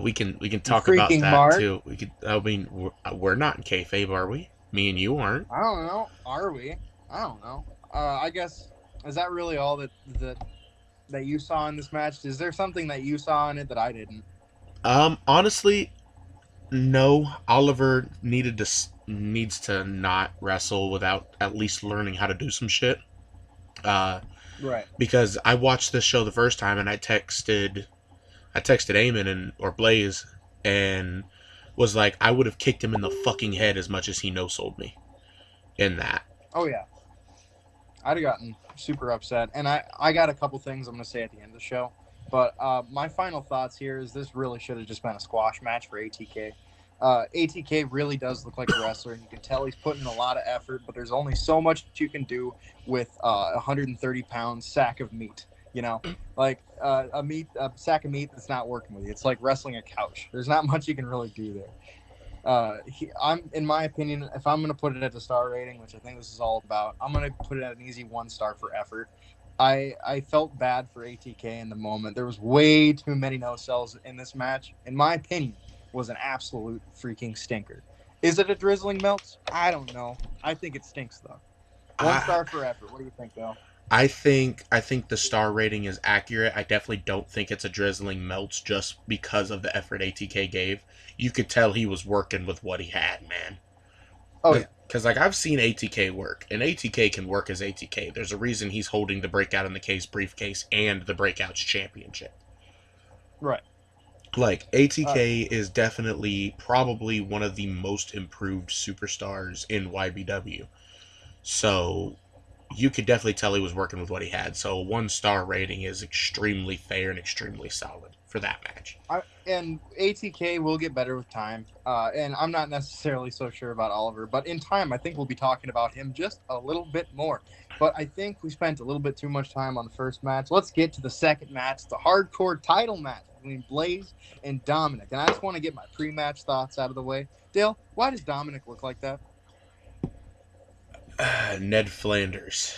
we can You talk about freaking that mark. too. We could. I mean, we're not in kayfabe, are we? Me and you aren't. I don't know. Are we? I don't know. I guess is that really all that you saw in this match? Is there something that you saw in it that I didn't? Honestly, no. Oliver needs to not wrestle without at least learning how to do some shit. Uh, Right. because I watched this show the first time and I texted Eamon or Blaze and was like, I would have kicked him in the fucking head as much as he no sold me in that. Oh yeah. I'd have gotten super upset. And I got a couple things I'm going to say at the end of the show. But my final thoughts here is this really should have just been a squash match for ATK. ATK really does look like a wrestler, and you can tell he's putting in a lot of effort, but there's only so much you can do with a 130-pound sack of meat. Like a sack of meat that's not working with you. It's like wrestling a couch. There's not much you can really do there. In my opinion, if I'm going to put it at a star rating, which I think this is all about, I'm going to put it at an easy 1 star for effort. I felt bad for ATK in the moment. There was way too many no sells in this match. In my opinion, was an absolute freaking stinker. Is it a drizzling Meltz? I don't know. I think it stinks though. 1 star for effort. What do you think, Bill? I think the star rating is accurate. I definitely don't think it's a drizzling Melts just because of the effort ATK gave. You could tell he was working with what he had, man. Oh yeah. Because I've seen ATK work, and ATK can work as ATK. There's a reason he's holding the Breakout in the Case briefcase and the Breakouts championship. Right. Like, ATK is definitely probably one of the most improved superstars in YBW. So, you could definitely tell he was working with what he had. So a 1-star rating is extremely fair and extremely solid for that match. And ATK will get better with time. And I'm not necessarily so sure about Oliver, but in time, I think we'll be talking about him just a little bit more. But I think we spent a little bit too much time on the first match. Let's get to the second match, the hardcore title match between Blaze and Dominic. And I just want to get my pre-match thoughts out of the way. Dale, why does Dominic look like that? Ned Flanders.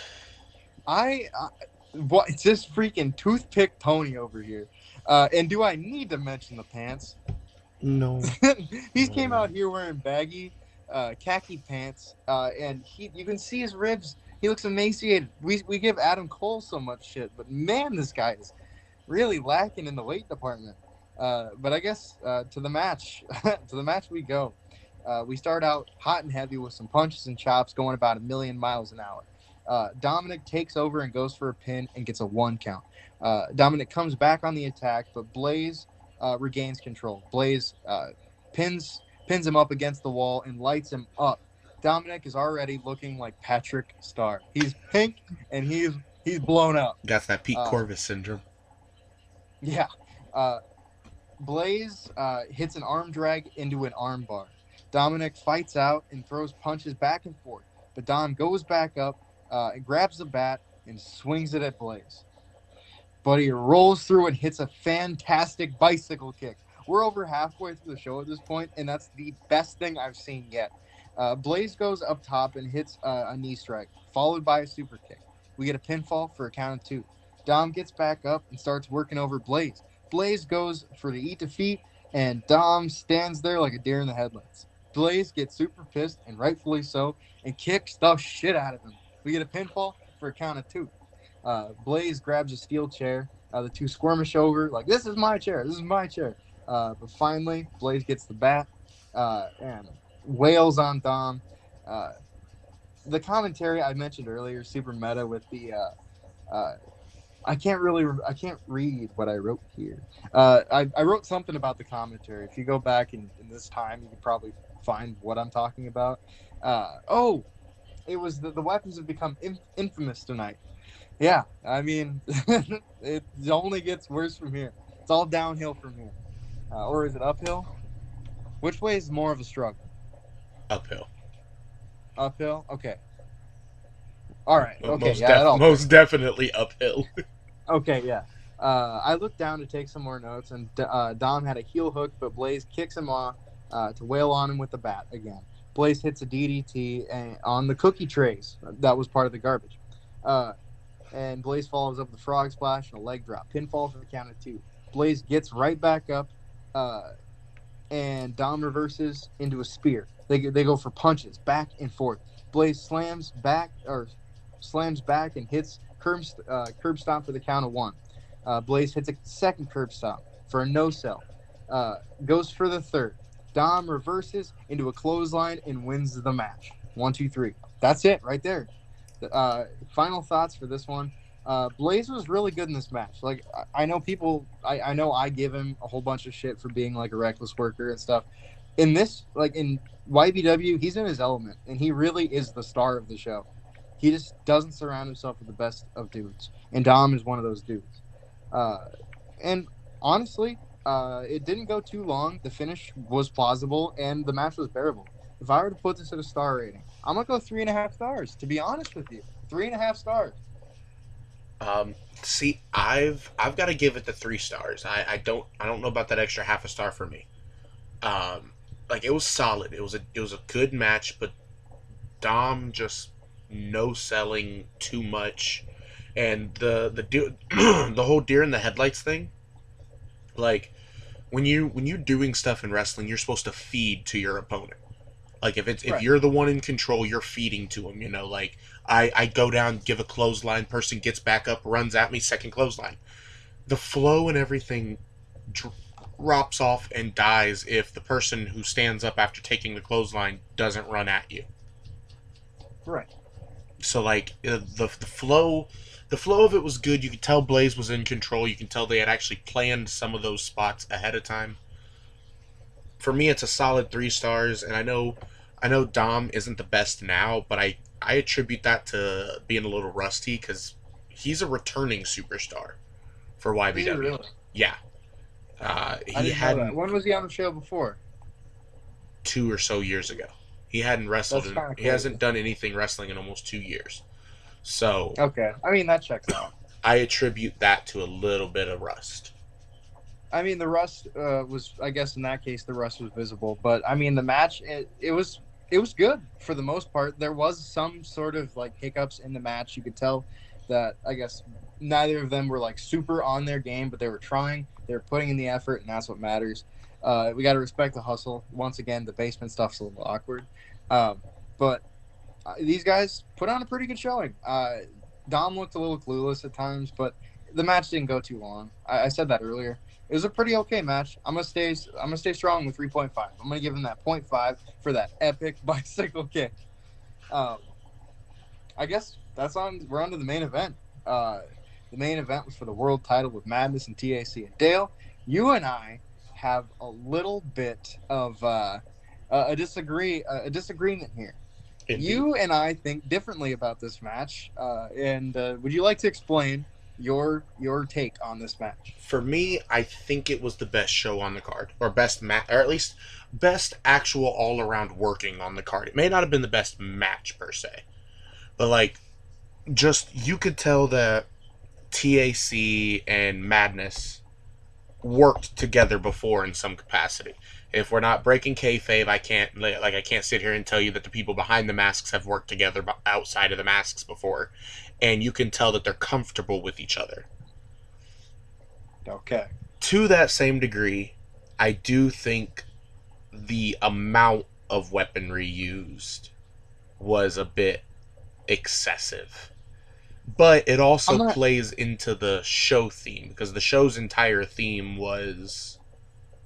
What? It's just freaking toothpick Tony over here. And do I need to mention the pants? No. He came out here wearing baggy khaki pants, and you can see his ribs. He looks emaciated. We give Adam Cole so much shit, but man, this guy is really lacking in the weight department. But I guess to the match, we go. We start out hot and heavy with some punches and chops going about 1,000,000 miles an hour. Dominic takes over and goes for a pin and gets a 1 count. Dominic comes back on the attack, but Blaze regains control. Blaze pins him up against the wall and lights him up. Dominic is already looking like Patrick Starr. He's pink and he's blown up. That's that Pete Corvus syndrome. Yeah. Blaze hits an arm drag into an arm bar. Dominic fights out and throws punches back and forth, but Dom goes back up and grabs the bat and swings it at Blaze. But he rolls through and hits a fantastic bicycle kick. We're over halfway through the show at this point, and that's the best thing I've seen yet. Blaze goes up top and hits a knee strike, followed by a super kick. We get a pinfall for a count of 2. Dom gets back up and starts working over Blaze. Blaze goes for the eat defeat, and Dom stands there like a deer in the headlights. Blaze gets super pissed, and rightfully so, and kicks the shit out of him. We get a pinfall for a count of 2. Blaze grabs a steel chair. The two squirmish over, like, this is my chair. But finally, Blaze gets the bat and wails on Dom. The commentary I mentioned earlier, super meta with the I can't read what I wrote here. I wrote something about the commentary. If you go back in this time, you could probably find what I'm talking about. It was the weapons have become infamous tonight. Yeah, I mean, it only gets worse from here. It's all downhill from here. Or is it uphill? Which way is more of a struggle? Uphill. Uphill? Okay. All right. Okay. Most definitely uphill. Okay, yeah. I looked down to take some more notes, and Dom had a heel hook, but Blaze kicks him off to wail on him with the bat again. Blaze hits a DDT on the cookie trays. That was part of the garbage. And Blaze follows up with a frog splash and a leg drop. Pinfall for the count of 2. Blaze gets right back up, and Dom reverses into a spear. They go for punches back and forth. Blaze slams back and hits curb stomp for the count of 1. Blaze hits a second curb stomp for a no-sell. Goes for the third. Dom reverses into a clothesline and wins the match. 1, 2, 3. That's it right there. Final thoughts for this one. Blaze was really good in this match. Like, I know people, I know I give him a whole bunch of shit for being like a reckless worker and stuff. In this, like in YBW, he's in his element, and he really is the star of the show. He just doesn't surround himself with the best of dudes, and Dom is one of those dudes. And honestly, it didn't go too long. The finish was plausible, and the match was bearable. If I were to put this at a star rating, I'm gonna go 3.5 stars. To be honest with you, 3.5 stars. See, I've got to give it the 3 stars. I don't know about that extra half a star for me. Like, it was solid. It was a good match, but Dom just no selling too much, and the the whole deer in the headlights thing. Like, when you're doing stuff in wrestling, you're supposed to feed to your opponent. Like, if you're the one in control, you're feeding to him. You know, like, I go down, give a clothesline, person gets back up, runs at me, second clothesline. The flow and everything drops off and dies if the person who stands up after taking the clothesline doesn't run at you. Right. So, like, the flow of it was good. You could tell Blaze was in control. You can tell they had actually planned some of those spots ahead of time. For me, it's a solid 3 stars, and I know Dom isn't the best now, but I attribute that to being a little rusty because he's a returning superstar for Is he YBW. really? Yeah, I he didn't know that. hadn't When was he on the show before? 2 or so years ago. He hadn't wrestled That's and kind of he hasn't crazy. done anything wrestling in almost 2 years. So Okay, I mean that checks out. I attribute that to a little bit of rust. I mean, the rust was, I guess, in that case, the rust was visible. But I mean, the match, it was good for the most part. There was some sort of like hiccups in the match. You could tell that, I guess, neither of them were like super on their game, but they were trying. They were putting in the effort, and that's what matters. We got to respect the hustle. Once again, the basement stuff's a little awkward, but these guys put on a pretty good showing. Dom looked a little clueless at times, but the match didn't go too long. I said that earlier. It was a pretty okay match. I'm gonna stay strong with 3.5. I'm gonna give him that 0.5 for that epic bicycle kick. Um, I guess that's on. We're on to the main event. The main event was for the world title with Madness and TAC. And Dale, you and I have a little bit of a disagreement here. Indeed. You and I think differently about this match, and would you like to explain your take on this match? For me, I think it was the best show on the card, or best match, or at least best actual all around working on the card. It may not have been the best match per se, but like, just you could tell that TAC and Madness worked together before in some capacity. If we're not breaking kayfabe, I can't sit here and tell you that the people behind the masks have worked together outside of the masks before, and you can tell that they're comfortable with each other. Okay. To that same degree, I do think the amount of weaponry used was a bit excessive. But it also plays into the show theme because the show's entire theme was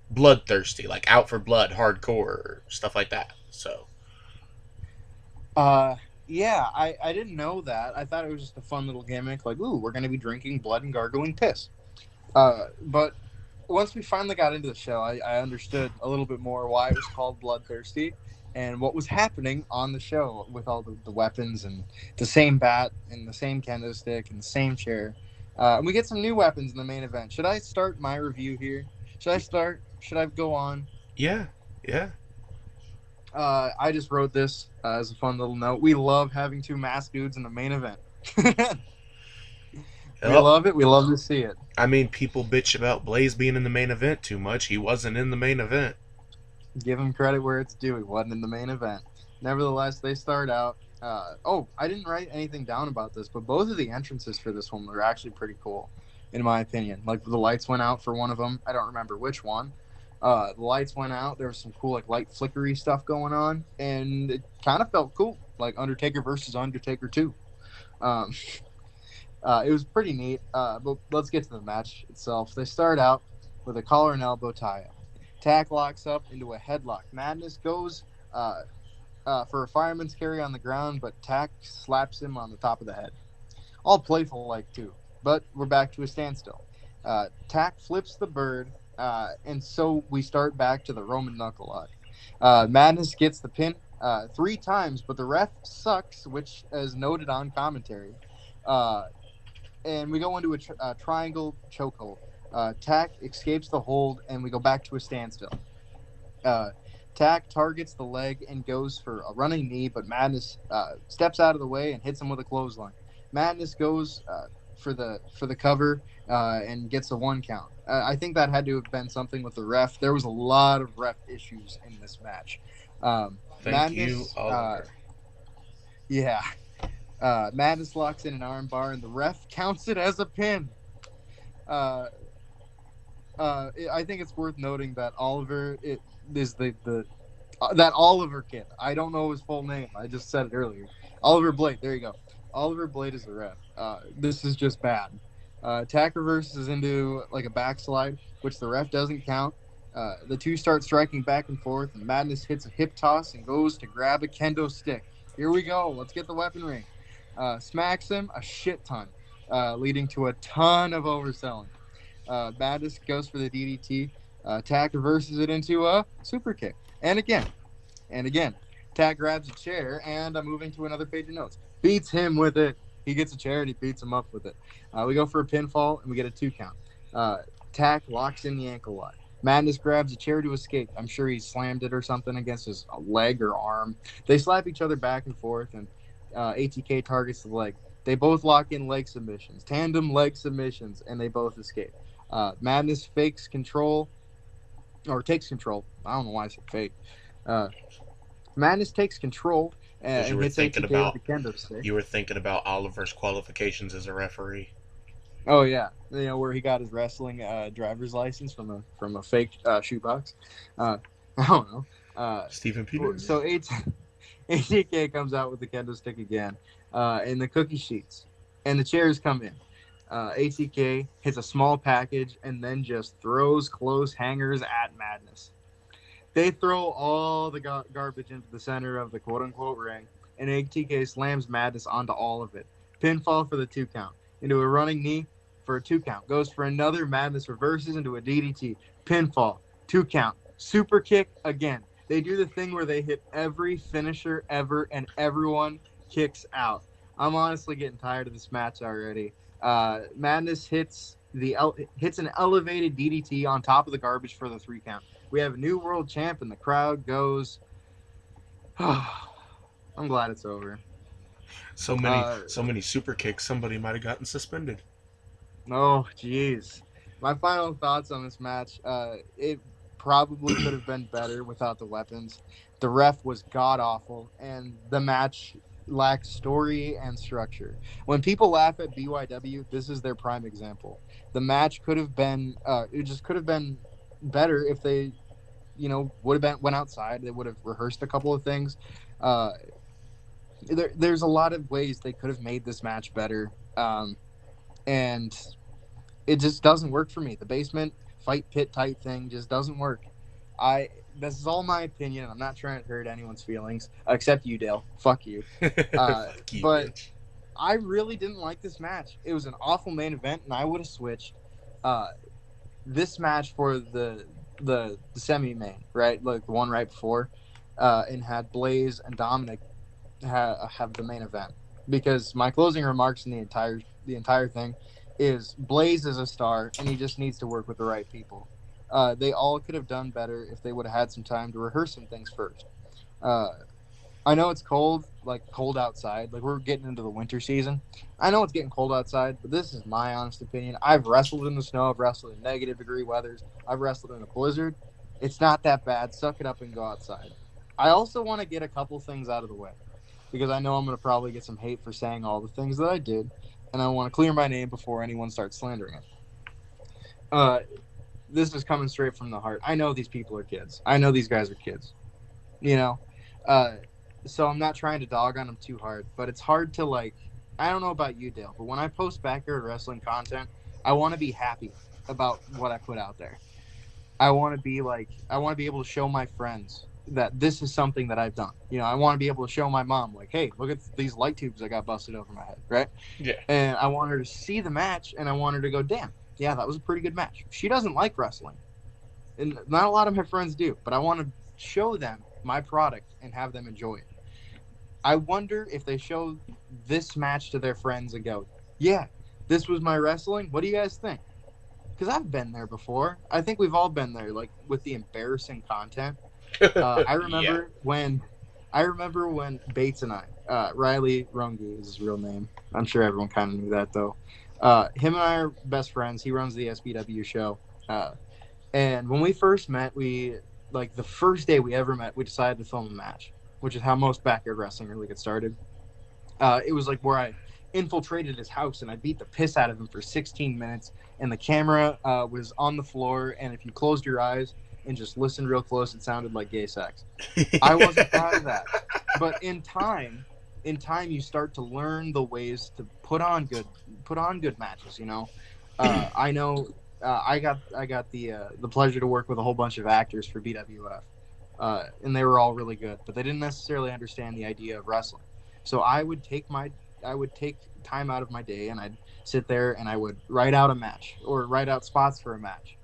bloodthirsty, like out for blood, hardcore, stuff like that. So, Yeah, I didn't know that. I thought it was just a fun little gimmick, like, ooh, we're gonna be drinking blood and gargling piss. But once we finally got into the show, I understood a little bit more why it was called Bloodthirsty and what was happening on the show with all the weapons and the same bat and the same kendo stick and the same chair. And we get some new weapons in the main event. Should I start my review here? Should I start? Should I go on? yeah, yeah. I just wrote this as a fun little note. We love having two masked dudes in the main event. We love it. We love to see it. I mean, people bitch about Blaze being in the main event too much. He wasn't in the main event. Give him credit where it's due. He wasn't in the main event. Nevertheless, they start out. I didn't write anything down about this, but both of the entrances for this one were actually pretty cool, in my opinion. Like the lights went out for one of them. I don't remember which one. The lights went out. There was some cool like light flickery stuff going on, and it kind of felt cool, like Undertaker versus Undertaker 2. It was pretty neat. But let's get to the match itself. They start out with a collar and elbow tie-up. Tack locks up into a headlock. Madness goes for a fireman's carry on the ground, but Tack slaps him on the top of the head. All playful like too, but we're back to a standstill. Tack flips the bird, and so we start back to the Roman knuckle lock. Madness gets the pin 3 times, but the ref sucks, which is noted on commentary. And we go into a triangle chokehold. Tack escapes the hold, and we go back to a standstill. Tack targets the leg and goes for a running knee, but Madness steps out of the way and hits him with a clothesline. Madness goes for the cover and gets a 1 count. I think that had to have been something with the ref. There was a lot of ref issues in this match. Thank you, Oliver. Yeah. Madness locks in an armbar, and the ref counts it as a pin. I think it's worth noting that Oliver is that Oliver kid. I don't know his full name. I just said it earlier. Oliver Blade. There you go. Oliver Blade is the ref. This is just bad. Tack reverses into like a backslide, which the ref doesn't count. The two start striking back and forth, and Madness hits a hip toss and goes to grab a kendo stick. Here we go. Let's get the weaponry. Smacks him a shit ton, leading to a ton of overselling. Madness goes for the DDT. Tack reverses it into a super kick. And again. Tak grabs a chair, and I'm moving to another page of notes. Beats him with it. He gets a chair and he beats him up with it. We go for a pinfall and we get a 2 count. Tak locks in the ankle lock. Madness grabs a chair to escape. I'm sure he slammed it or something against his leg or arm. They slap each other back and forth, and ATK targets the leg. They both lock in leg submissions, tandem leg submissions, and they both escape. Madness fakes control, or takes control. I don't know why I said fake. Madness takes control and hits ATK with a kendo stick. You were thinking about Oliver's qualifications as a referee. Oh yeah, where he got his wrestling driver's license from a fake shoebox. I don't know. Stephen Peter. So ATK comes out with the kendo stick again, and the cookie sheets, and the chairs come in. ATK hits a small package and then just throws close hangers at Madness. They throw all the garbage into the center of the quote-unquote ring, and ATK slams Madness onto all of it. Pinfall for the 2 count. Into a running knee for a 2 count. Goes for another. Madness reverses into a DDT. Pinfall. 2 count. Super kick again. They do the thing where they hit every finisher ever, and everyone kicks out. I'm honestly getting tired of this match already. Madness hits an elevated DDT on top of the garbage for the 3 count. We have a new world champ, and the crowd goes, I'm glad it's over. So many super kicks, somebody might have gotten suspended. Oh, jeez. My final thoughts on this match, it probably could have been better without the weapons. The ref was god-awful, and the match lacked story and structure. When people laugh at BYW, this is their prime example. The match could have been, it just could have been better if they, would have went outside. They would have rehearsed a couple of things. There's a lot of ways they could have made this match better, and it just doesn't work for me. The basement fight pit type thing just doesn't work. This is all my opinion. I'm not trying to hurt anyone's feelings, except you, Dale. Fuck you. Fuck you, but bitch. I really didn't like this match. It was an awful main event, and I would have switched this match for the semi-main, right? Like the one right before, and had Blaze and Dominic have the main event. Because my closing remarks in the entire thing is Blaze is a star, and he just needs to work with the right people. They all could have done better if they would have had some time to rehearse some things first. I know it's cold outside. Like, we're getting into the winter season. I know it's getting cold outside, but this is my honest opinion. I've wrestled in the snow. I've wrestled in negative degree weathers. I've wrestled in a blizzard. It's not that bad. Suck it up and go outside. I also want to get a couple things out of the way, because I know I'm going to probably get some hate for saying all the things that I did, and I want to clear my name before anyone starts slandering it. This is coming straight from the heart. I know these people are kids. I know these guys are kids. So I'm not trying to dog on them too hard, but it's hard to, I don't know about you, Dale, but when I post backyard wrestling content, I want to be happy about what I put out there. I want to be able to show my friends that this is something that I've done. I want to be able to show my mom, hey, look at these light tubes I got busted over my head, right? Yeah. And I want her to see the match, and I want her to go, damn, yeah, that was a pretty good match. She doesn't like wrestling, and not a lot of my friends do, but I want to show them my product and have them enjoy it. I wonder if they show this match to their friends and go, yeah, this was my wrestling. What do you guys think? Because I've been there before. I think we've all been there, with the embarrassing content. I remember when Bates and I, Riley Runge is his real name. I'm sure everyone kind of knew that, though. Him and I are best friends. He runs the SBW show. And when we first met, the first day we ever met, we decided to film a match, which is how most backyard wrestling really gets started. It was where I infiltrated his house and I beat the piss out of him for 16 minutes, and the camera was on the floor, and if you closed your eyes and just listened real close, it sounded like gay sex. I wasn't proud of that. But in time you start to learn the ways to put on good matches, I know I got the pleasure to work with a whole bunch of actors for BWF. And they were all really good, but they didn't necessarily understand the idea of wrestling. So I would take time out of my day, and I'd sit there and I would write out a match, or write out spots for a match,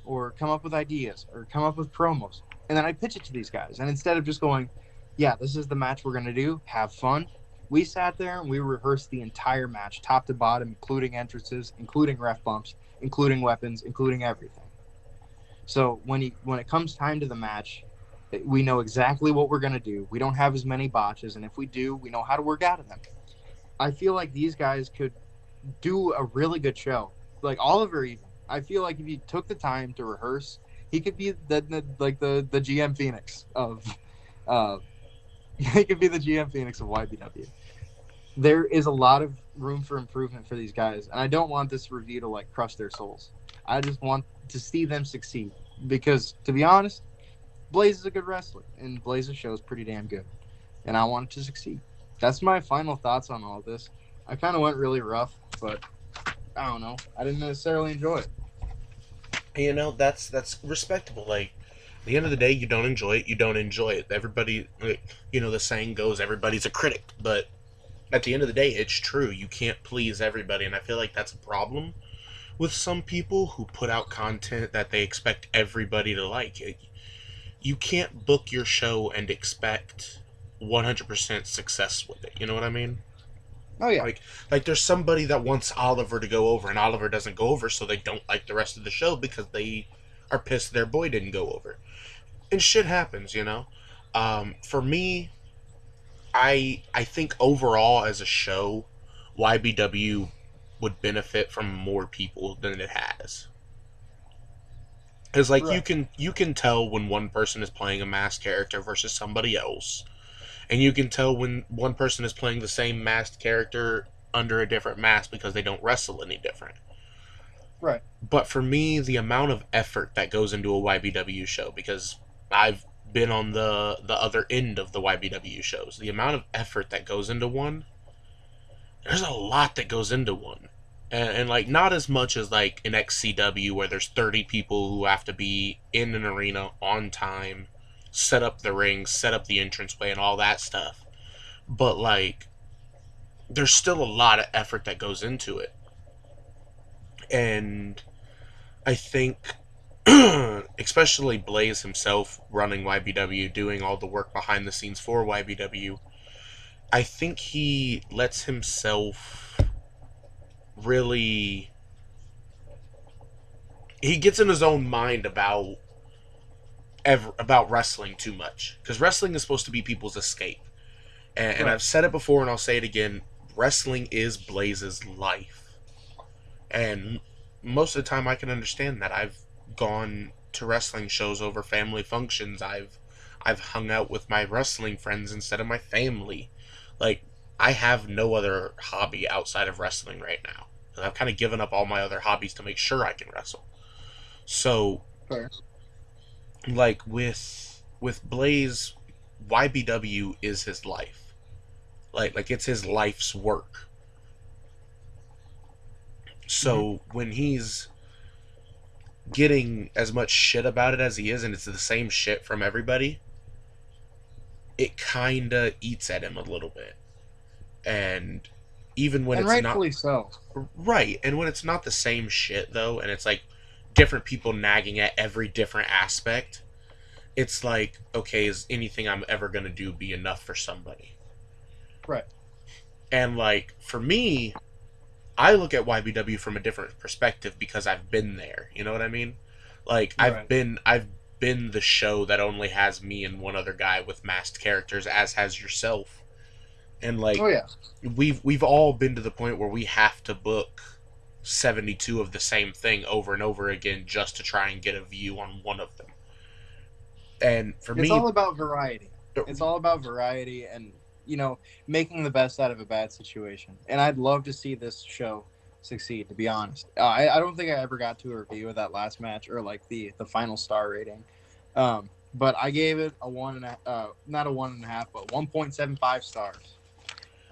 or come up with ideas, or come up with promos, and then I'd pitch it to these guys. And instead of just going, yeah, this is the match we're going to do. Have fun. We sat there and we rehearsed the entire match, top to bottom, including entrances, including ref bumps, including weapons, including everything. So when it comes time to the match, we know exactly what we're going to do. We don't have as many botches, and if we do, we know how to work out of them. I feel like these guys could do a really good show. Like Oliver, even. I feel like if he took the time to rehearse, he could be the GM Phoenix of he could be the GM Phoenix of YBW. There is a lot of room for improvement for these guys, and I don't want this review to like crush their souls. I just want to see them succeed because, to be honest, Blaze is a good wrestler, and Blaze's show is pretty damn good, and I want it to succeed. That's my final thoughts on all this. I kind of went really rough, but I don't know. I didn't necessarily enjoy it. You know, that's respectable. Like, at the end of the day, you don't enjoy it, you don't enjoy it. Everybody, like, you know, the saying goes, everybody's a critic. But at the end of the day, it's true. You can't please everybody, and I feel like that's a problem with some people who put out content that they expect everybody to like. You can't book your show and expect 100% success with it. You know what I mean? Oh yeah, Like there's somebody that wants Oliver to go over and Oliver doesn't go over, so they don't like the rest of the show because they are pissed their boy didn't go over. And shit happens, you know. For me, I think overall as a show, YBW would benefit from more people than it has. Because like right. you can tell when one person is playing a masked character versus somebody else, and you can tell when one person is playing the same masked character under a different mask because they don't wrestle any different. Right. But for me, the amount of effort that goes into a YBW show, because I've been on the other end of the YBW shows, the amount of effort that goes into one, there's a lot that goes into one. And like not as much as like an XCW where there's 30 people who have to be in an arena on time, set up the ring, set up the entranceway and all that stuff. But like there's still a lot of effort that goes into it. And I think especially Blaze himself running YBW, doing all the work behind the scenes for YBW, I think he lets himself really, he gets in his own mind about wrestling too much, because wrestling is supposed to be people's escape. And Right. I've said it before and I'll say it again, wrestling is Blaze's life. And most of the time I can understand that. I've gone to wrestling shows over family functions. I've hung out with my wrestling friends instead of my family. Like, I have no other hobby outside of wrestling right now. I've kind of given up all my other hobbies to make sure I can wrestle. So, Fair. like with Blaze, YBW is his life. Like it's his life's work. Mm-hmm. So when he's getting as much shit about it as he is, and it's the same shit from everybody, it kinda eats at him a little bit. And even when And it's not rightfully so. right, and when it's not the same shit though, and it's like different people nagging at every different aspect, it's like, okay, is anything I'm ever gonna do be enough for somebody? Right. And like for me, I look at YBW from a different perspective because I've been there. You know what I mean? Like Right. I've been the show that only has me and one other guy with masked characters, as has yourself. And Oh like yeah. we've all been to the point where we have to book 72 of the same thing over and over again just to try and get a view on one of them. And for It's me, all about variety. It's all about variety and, you know, making the best out of a bad situation. And I'd love to see this show succeed, to be honest. I don't think I ever got to a review of that last match or like the final star rating. But I gave it a one and not a 1.5, but 1.75 stars.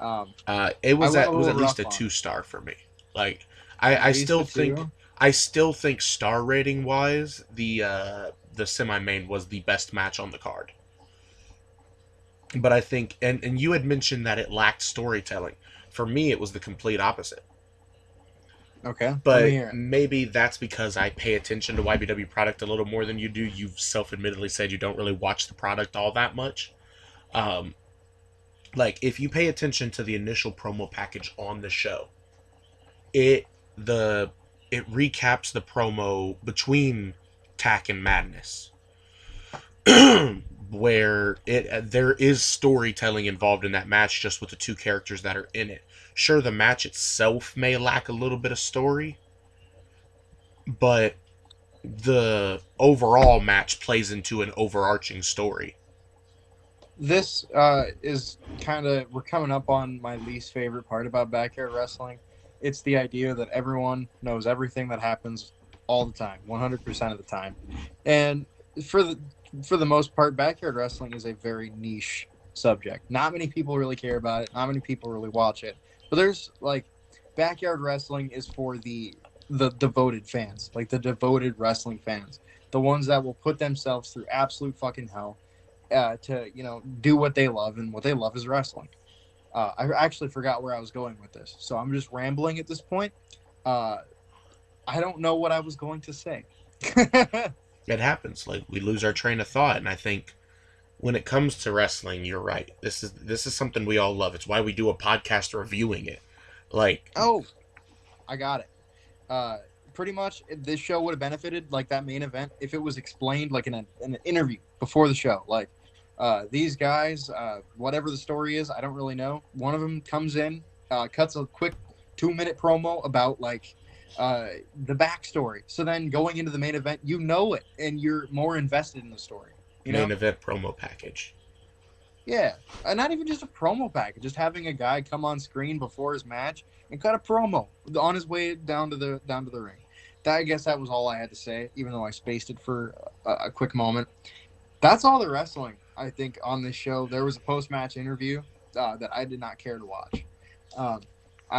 Um, I went a it was little at least rough a on it. 2 star for me. Like At I least still a think 2. star rating wise, the semi main was the best match on the card. But I think, and you had mentioned that it lacked storytelling. For me, it was the complete opposite. Okay, let me But hear it. maybe that's because I pay attention to YBW product a little more than you do. You've self admittedly said you don't really watch the product all that much. Um, like if you pay attention to the initial promo package on the show, it the it recaps the promo between Tack and Madness, where it there is storytelling involved in that match just with the two characters that are in it. Sure, the match itself may lack a little bit of story, but the overall match plays into an overarching story. This is kind of, we're coming up on my least favorite part about backyard wrestling. It's the idea that everyone knows everything that happens all the time, 100% of the time. And for the for the most part, backyard wrestling is a very niche subject. Not many people really care about it. Not many people really watch it. But there's like, backyard wrestling is for the devoted fans, like the devoted wrestling fans, the ones that will put themselves through absolute fucking hell to do what they love, and what they love is wrestling. I actually forgot where I was going with this, so I'm just rambling at this point. Uh, I don't know what I was going to say. It happens. Like we lose our train of thought, and I think when it comes to wrestling, you're right. This is something we all love. It's why we do a podcast reviewing it. Like, Oh, I got it. Uh, Pretty much, this show would have benefited, like that main event, if it was explained like in an interview before the show. Like, these guys, whatever the story is, I don't really know. One of them comes in, cuts a quick 2-minute promo about like the backstory. So then going into the main event, you know it, and you're more invested in the story. You know? main event promo package. Yeah, not even just a promo package, just having a guy come on screen before his match and cut a promo on his way down to the ring. I guess that was all I had to say, even though I spaced it for a quick moment. That's all the wrestling, I think, on this show. There was a post-match interview that I did not care to watch. I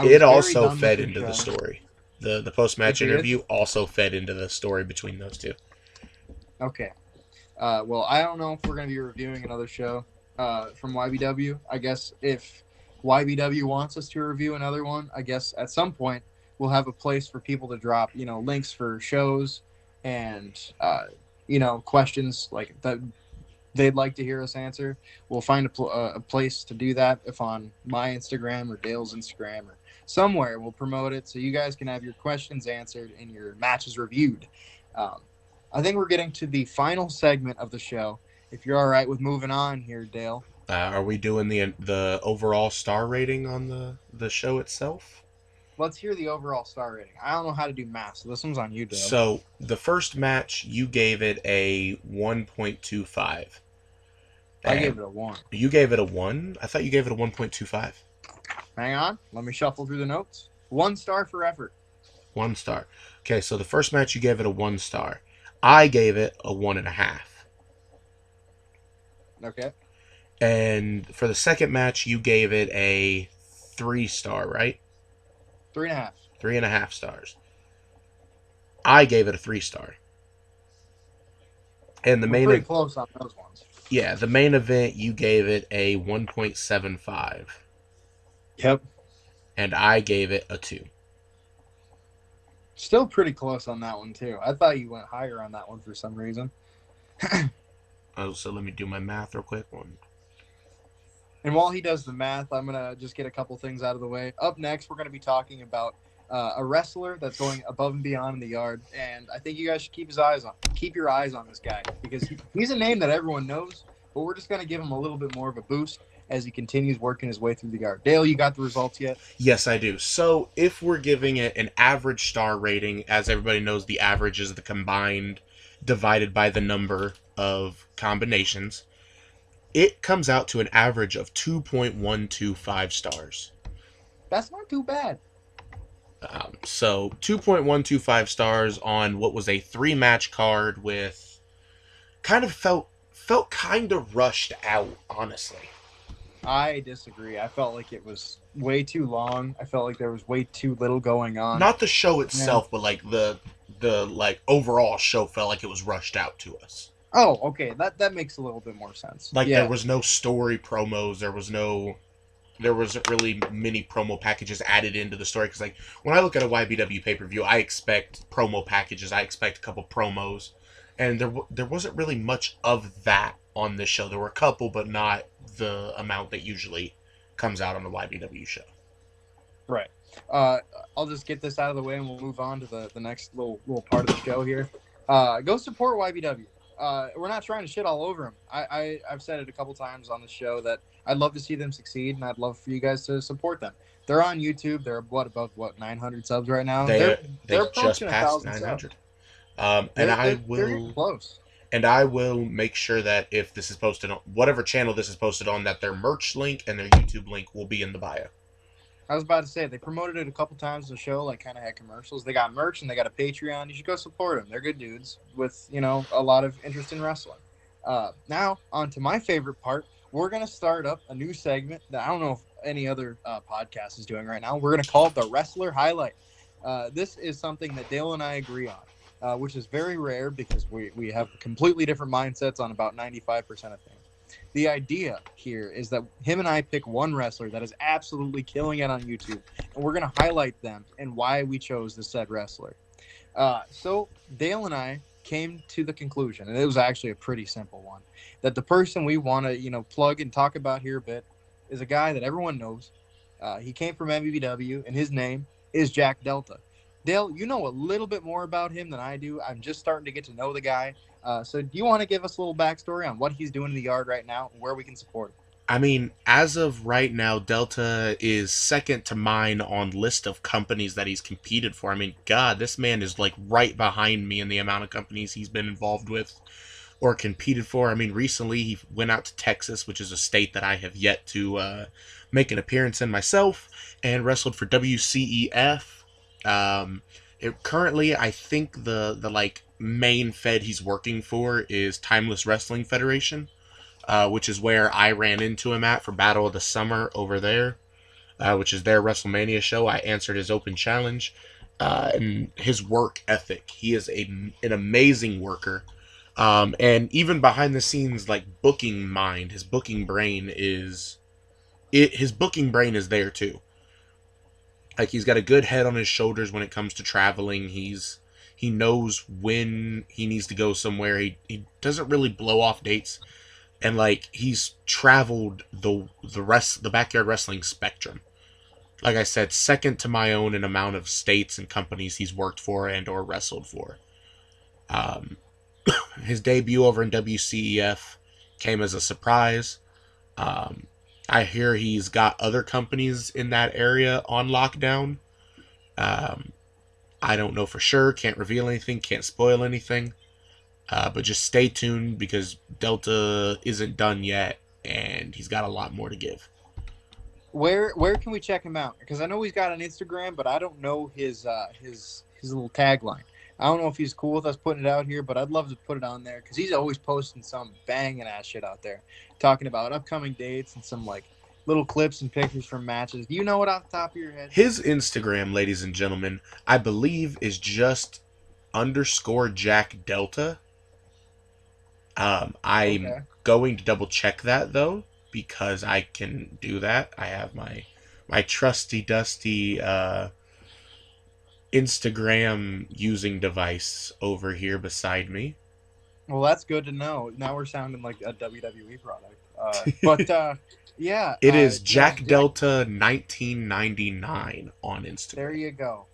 was It very also done with fed the into the show. story. The post match It did? interview also fed into the story between those two. Okay. Well, I don't know if we're going to be reviewing another show from YBW. I guess if YBW wants us to review another one, I guess at some point we'll have a place for people to drop, links for shows and, questions like that they'd like to hear us answer. We'll find a place to do that, if on my Instagram or Dale's Instagram or somewhere. We'll promote it so you guys can have your questions answered and your matches reviewed. I think we're getting to the final segment of the show. If you're all right with moving on here, Dale. Are we doing the overall star rating on the show itself? Let's hear the overall star rating. I don't know how to do math, so this one's on you, Dale. So the first match, you gave it a 1.25. I gave it a 1. You gave it a 1? I thought you gave it a 1.25. Hang on. Let me shuffle through the notes. 1 star for effort. 1 star. Okay, so the first match, you gave it a 1 star. I gave it a 1.5. Okay. And for the second match, you gave it a 3 star, right? 3.5. 3.5 stars. I gave it a 3 star. And the We're pretty close on those ones. Yeah, the main event, you gave it a 1.75. Yep. And I gave it a 2. Still pretty close on that one, too. I thought you went higher on that one for some reason. So let me do my math real quick. And while he does the math, I'm going to just get a couple things out of the way. Up next, we're going to be talking about a wrestler that's going above and beyond in the yard. And I think you guys should keep your eyes on this guy, because he's a name that everyone knows, but we're just going to give him a little bit more of a boost as he continues working his way through the yard. Dale, you got the results yet? Yes, I do. So if we're giving it an average star rating, as everybody knows, the average is the combined divided by the number of combinations. It comes out to an average of 2.125 stars. That's not too bad. So 2.125 stars on what was a 3-match card with kind of felt kind of rushed out, honestly. I disagree. I felt like it was way too long. I felt like there was way too little going on. Not the show itself, but like the like overall show felt like it was rushed out to us. Oh, okay. That makes a little bit more sense. Like there was no story promos. There wasn't really many promo packages added into the story. Because like when I look at a YBW pay-per-view, I expect promo packages. I expect a couple promos, and there wasn't really much of that on this show. There were a couple, but not the amount that usually comes out on the YBW show. Right. I'll just get this out of the way and we'll move on to the next little part of the show here. Go support YBW. We're not trying to shit all over them. I've said it a couple times on the show that I'd love to see them succeed, and I'd love for you guys to support them. They're on YouTube. They're above 900 subs right now. They They're just approaching passed 1,000 900. subs. And They're getting close. And I will make sure that if this is posted on whatever channel this is posted on, that their merch link and their YouTube link will be in the bio. I was about to say, they promoted it a couple times in the show, like kind of had commercials. They got merch and they got a Patreon. You should go support them. They're good dudes with, a lot of interest in wrestling. Now, on to my favorite part. We're going to start up a new segment that I don't know if any other podcast is doing right now. We're going to call it the Wrestler Highlight. This is something that Dale and I agree on, which is very rare because we have completely different mindsets on about 95% of things. The idea here is that him and I pick one wrestler that is absolutely killing it on YouTube, and we're going to highlight them and why we chose the said wrestler. So Dale and I came to the conclusion, and it was actually a pretty simple one, that the person we want to, plug and talk about here a bit is a guy that everyone knows. He came from MVW, and his name is Jack Delta. Dale, you know a little bit more about him than I do. I'm just starting to get to know the guy. So do you want to give us a little backstory on what he's doing in the yard right now and where we can support him? I mean, as of right now, Delta is second to mine on list of companies that he's competed for. I mean, God, this man is like right behind me in the amount of companies he's been involved with or competed for. I mean, recently he went out to Texas, which is a state that I have yet to make an appearance in myself, and wrestled for WCEF. Currently, I think the like main fed he's working for is Timeless Wrestling Federation, which is where I ran into him at for Battle of the Summer over there, which is their WrestleMania show. I answered his open challenge, and his work ethic. He is an amazing worker, and even behind the scenes, like booking mind, his booking brain is his booking brain is there too. Like, he's got a good head on his shoulders when it comes to traveling. He knows when he needs to go somewhere. He doesn't really blow off dates, and like he's traveled the backyard wrestling spectrum. Like I said, second to my own in amount of states and companies he's worked for and or wrestled for. His debut over in WCEF came as a surprise. I hear he's got other companies in that area on lockdown. I don't know for sure. Can't reveal anything. Can't spoil anything. But just stay tuned because Delta isn't done yet, and he's got a lot more to give. Where can we check him out? Because I know he's got an Instagram, but I don't know his little tagline. I don't know if he's cool with us putting it out here, but I'd love to put it on there because he's always posting some banging ass shit out there, talking about upcoming dates and some like little clips and pictures from matches. Do you know it off the top of your head? His Instagram, ladies and gentlemen, I believe is just _Jack Delta. I'm going to double check that though, because I can do that. I have my trusty dusty Instagram using device over here beside me. Well, that's good to know. Now we're sounding like a WWE product. Yeah. It is Jack Delta 1999 on Instagram. There you go.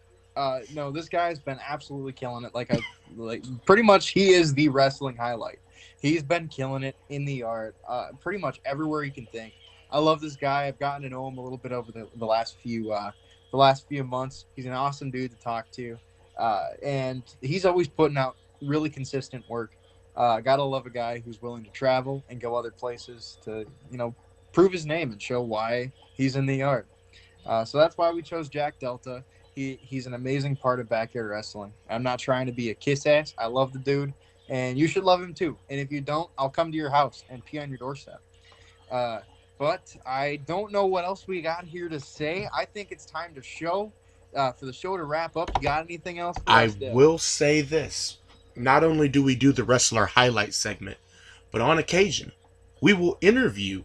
No, this guy's been absolutely killing it. Like pretty much he is the wrestling highlight. He's been killing it in the yard, pretty much everywhere you can think. I love this guy. I've gotten to know him a little bit over the last few months. He's an awesome dude to talk to, and he's always putting out really consistent work. Gotta love a guy who's willing to travel and go other places to, prove his name and show why he's in the yard. So that's why we chose Jack Delta. He's an amazing part of backyard wrestling. I'm not trying to be a kiss ass. I love the dude, and you should love him too. And if you don't, I'll come to your house and pee on your doorstep. But I don't know what else we got here to say. I think it's time to for the show to wrap up. You got anything else for us, Dale? Will say this. Not only do we do the wrestler highlight segment, but on occasion, we will interview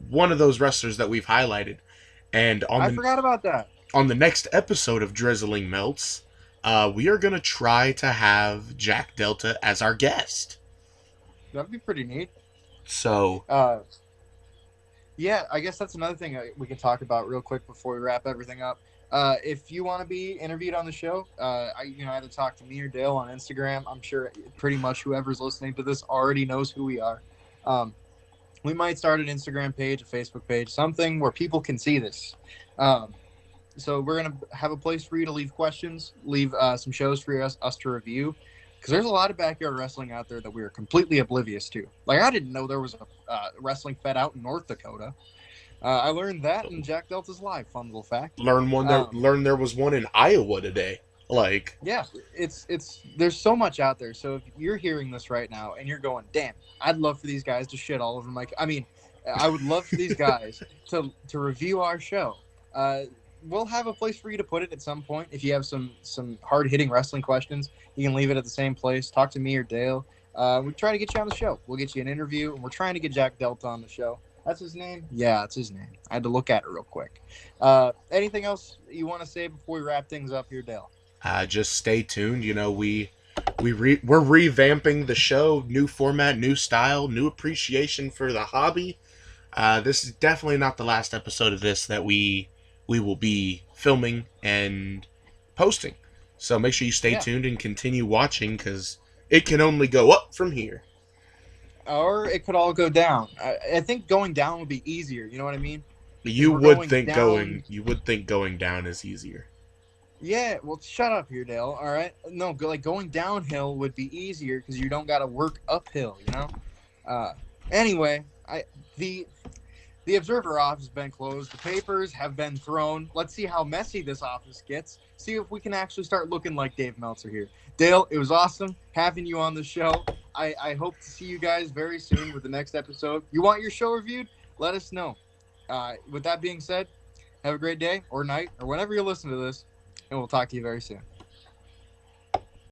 one of those wrestlers that we've highlighted. And I forgot about that. On the next episode of Drizzling Meltz, we are going to try to have Jack Delta as our guest. That'd be pretty neat. So, Yeah, I guess that's another thing we can talk about real quick before we wrap everything up. If you want to be interviewed on the show, you can either talk to me or Dale on Instagram. I'm sure pretty much whoever's listening to this already knows who we are. Um, we might start an Instagram page, a Facebook page, something where people can see this. Um, so we're gonna have a place for you to leave questions, leave some shows for us to review, because there's a lot of backyard wrestling out there that we are completely oblivious to. Like I didn't know there was a wrestling fed out in North Dakota. I learned that in Jack Delta's live. Fun little fact. Learn there was one in Iowa today. Like, Yeah, it's there's so much out there. So if you're hearing this right now and you're going, damn, I'd love for these guys to shit all over Mike. I mean, I would love for these guys to review our show. We'll have a place for you to put it at some point. If you have some hard hitting wrestling questions, you can leave it at the same place. Talk to me or Dale. We try to get you on the show. We'll get you an interview, and we're trying to get Jack Delta on the show. That's his name? Yeah, that's his name. I had to look at it real quick. Anything else you want to say before we wrap things up here, Dale? just stay tuned. You know, we're revamping the show, new format, new style, new appreciation for the hobby. This is definitely not the last episode of this that we will be filming and posting. So make sure you stay tuned and continue watching, because it can only go up from here. Or it could all go down. I think going down would be easier. You know what I mean? You would think going down is easier. Yeah, well, shut up here, Dale. All right, no, going downhill would be easier because you don't got to work uphill. You know. Anyway, the Observer office has been closed. The papers have been thrown. Let's see how messy this office gets. See if we can actually start looking like Dave Meltzer here. Dale, it was awesome having you on the show. I hope to see you guys very soon with the next episode. You want your show reviewed? Let us know. With that being said, have a great day or night or whenever you listen to this, and we'll talk to you very soon.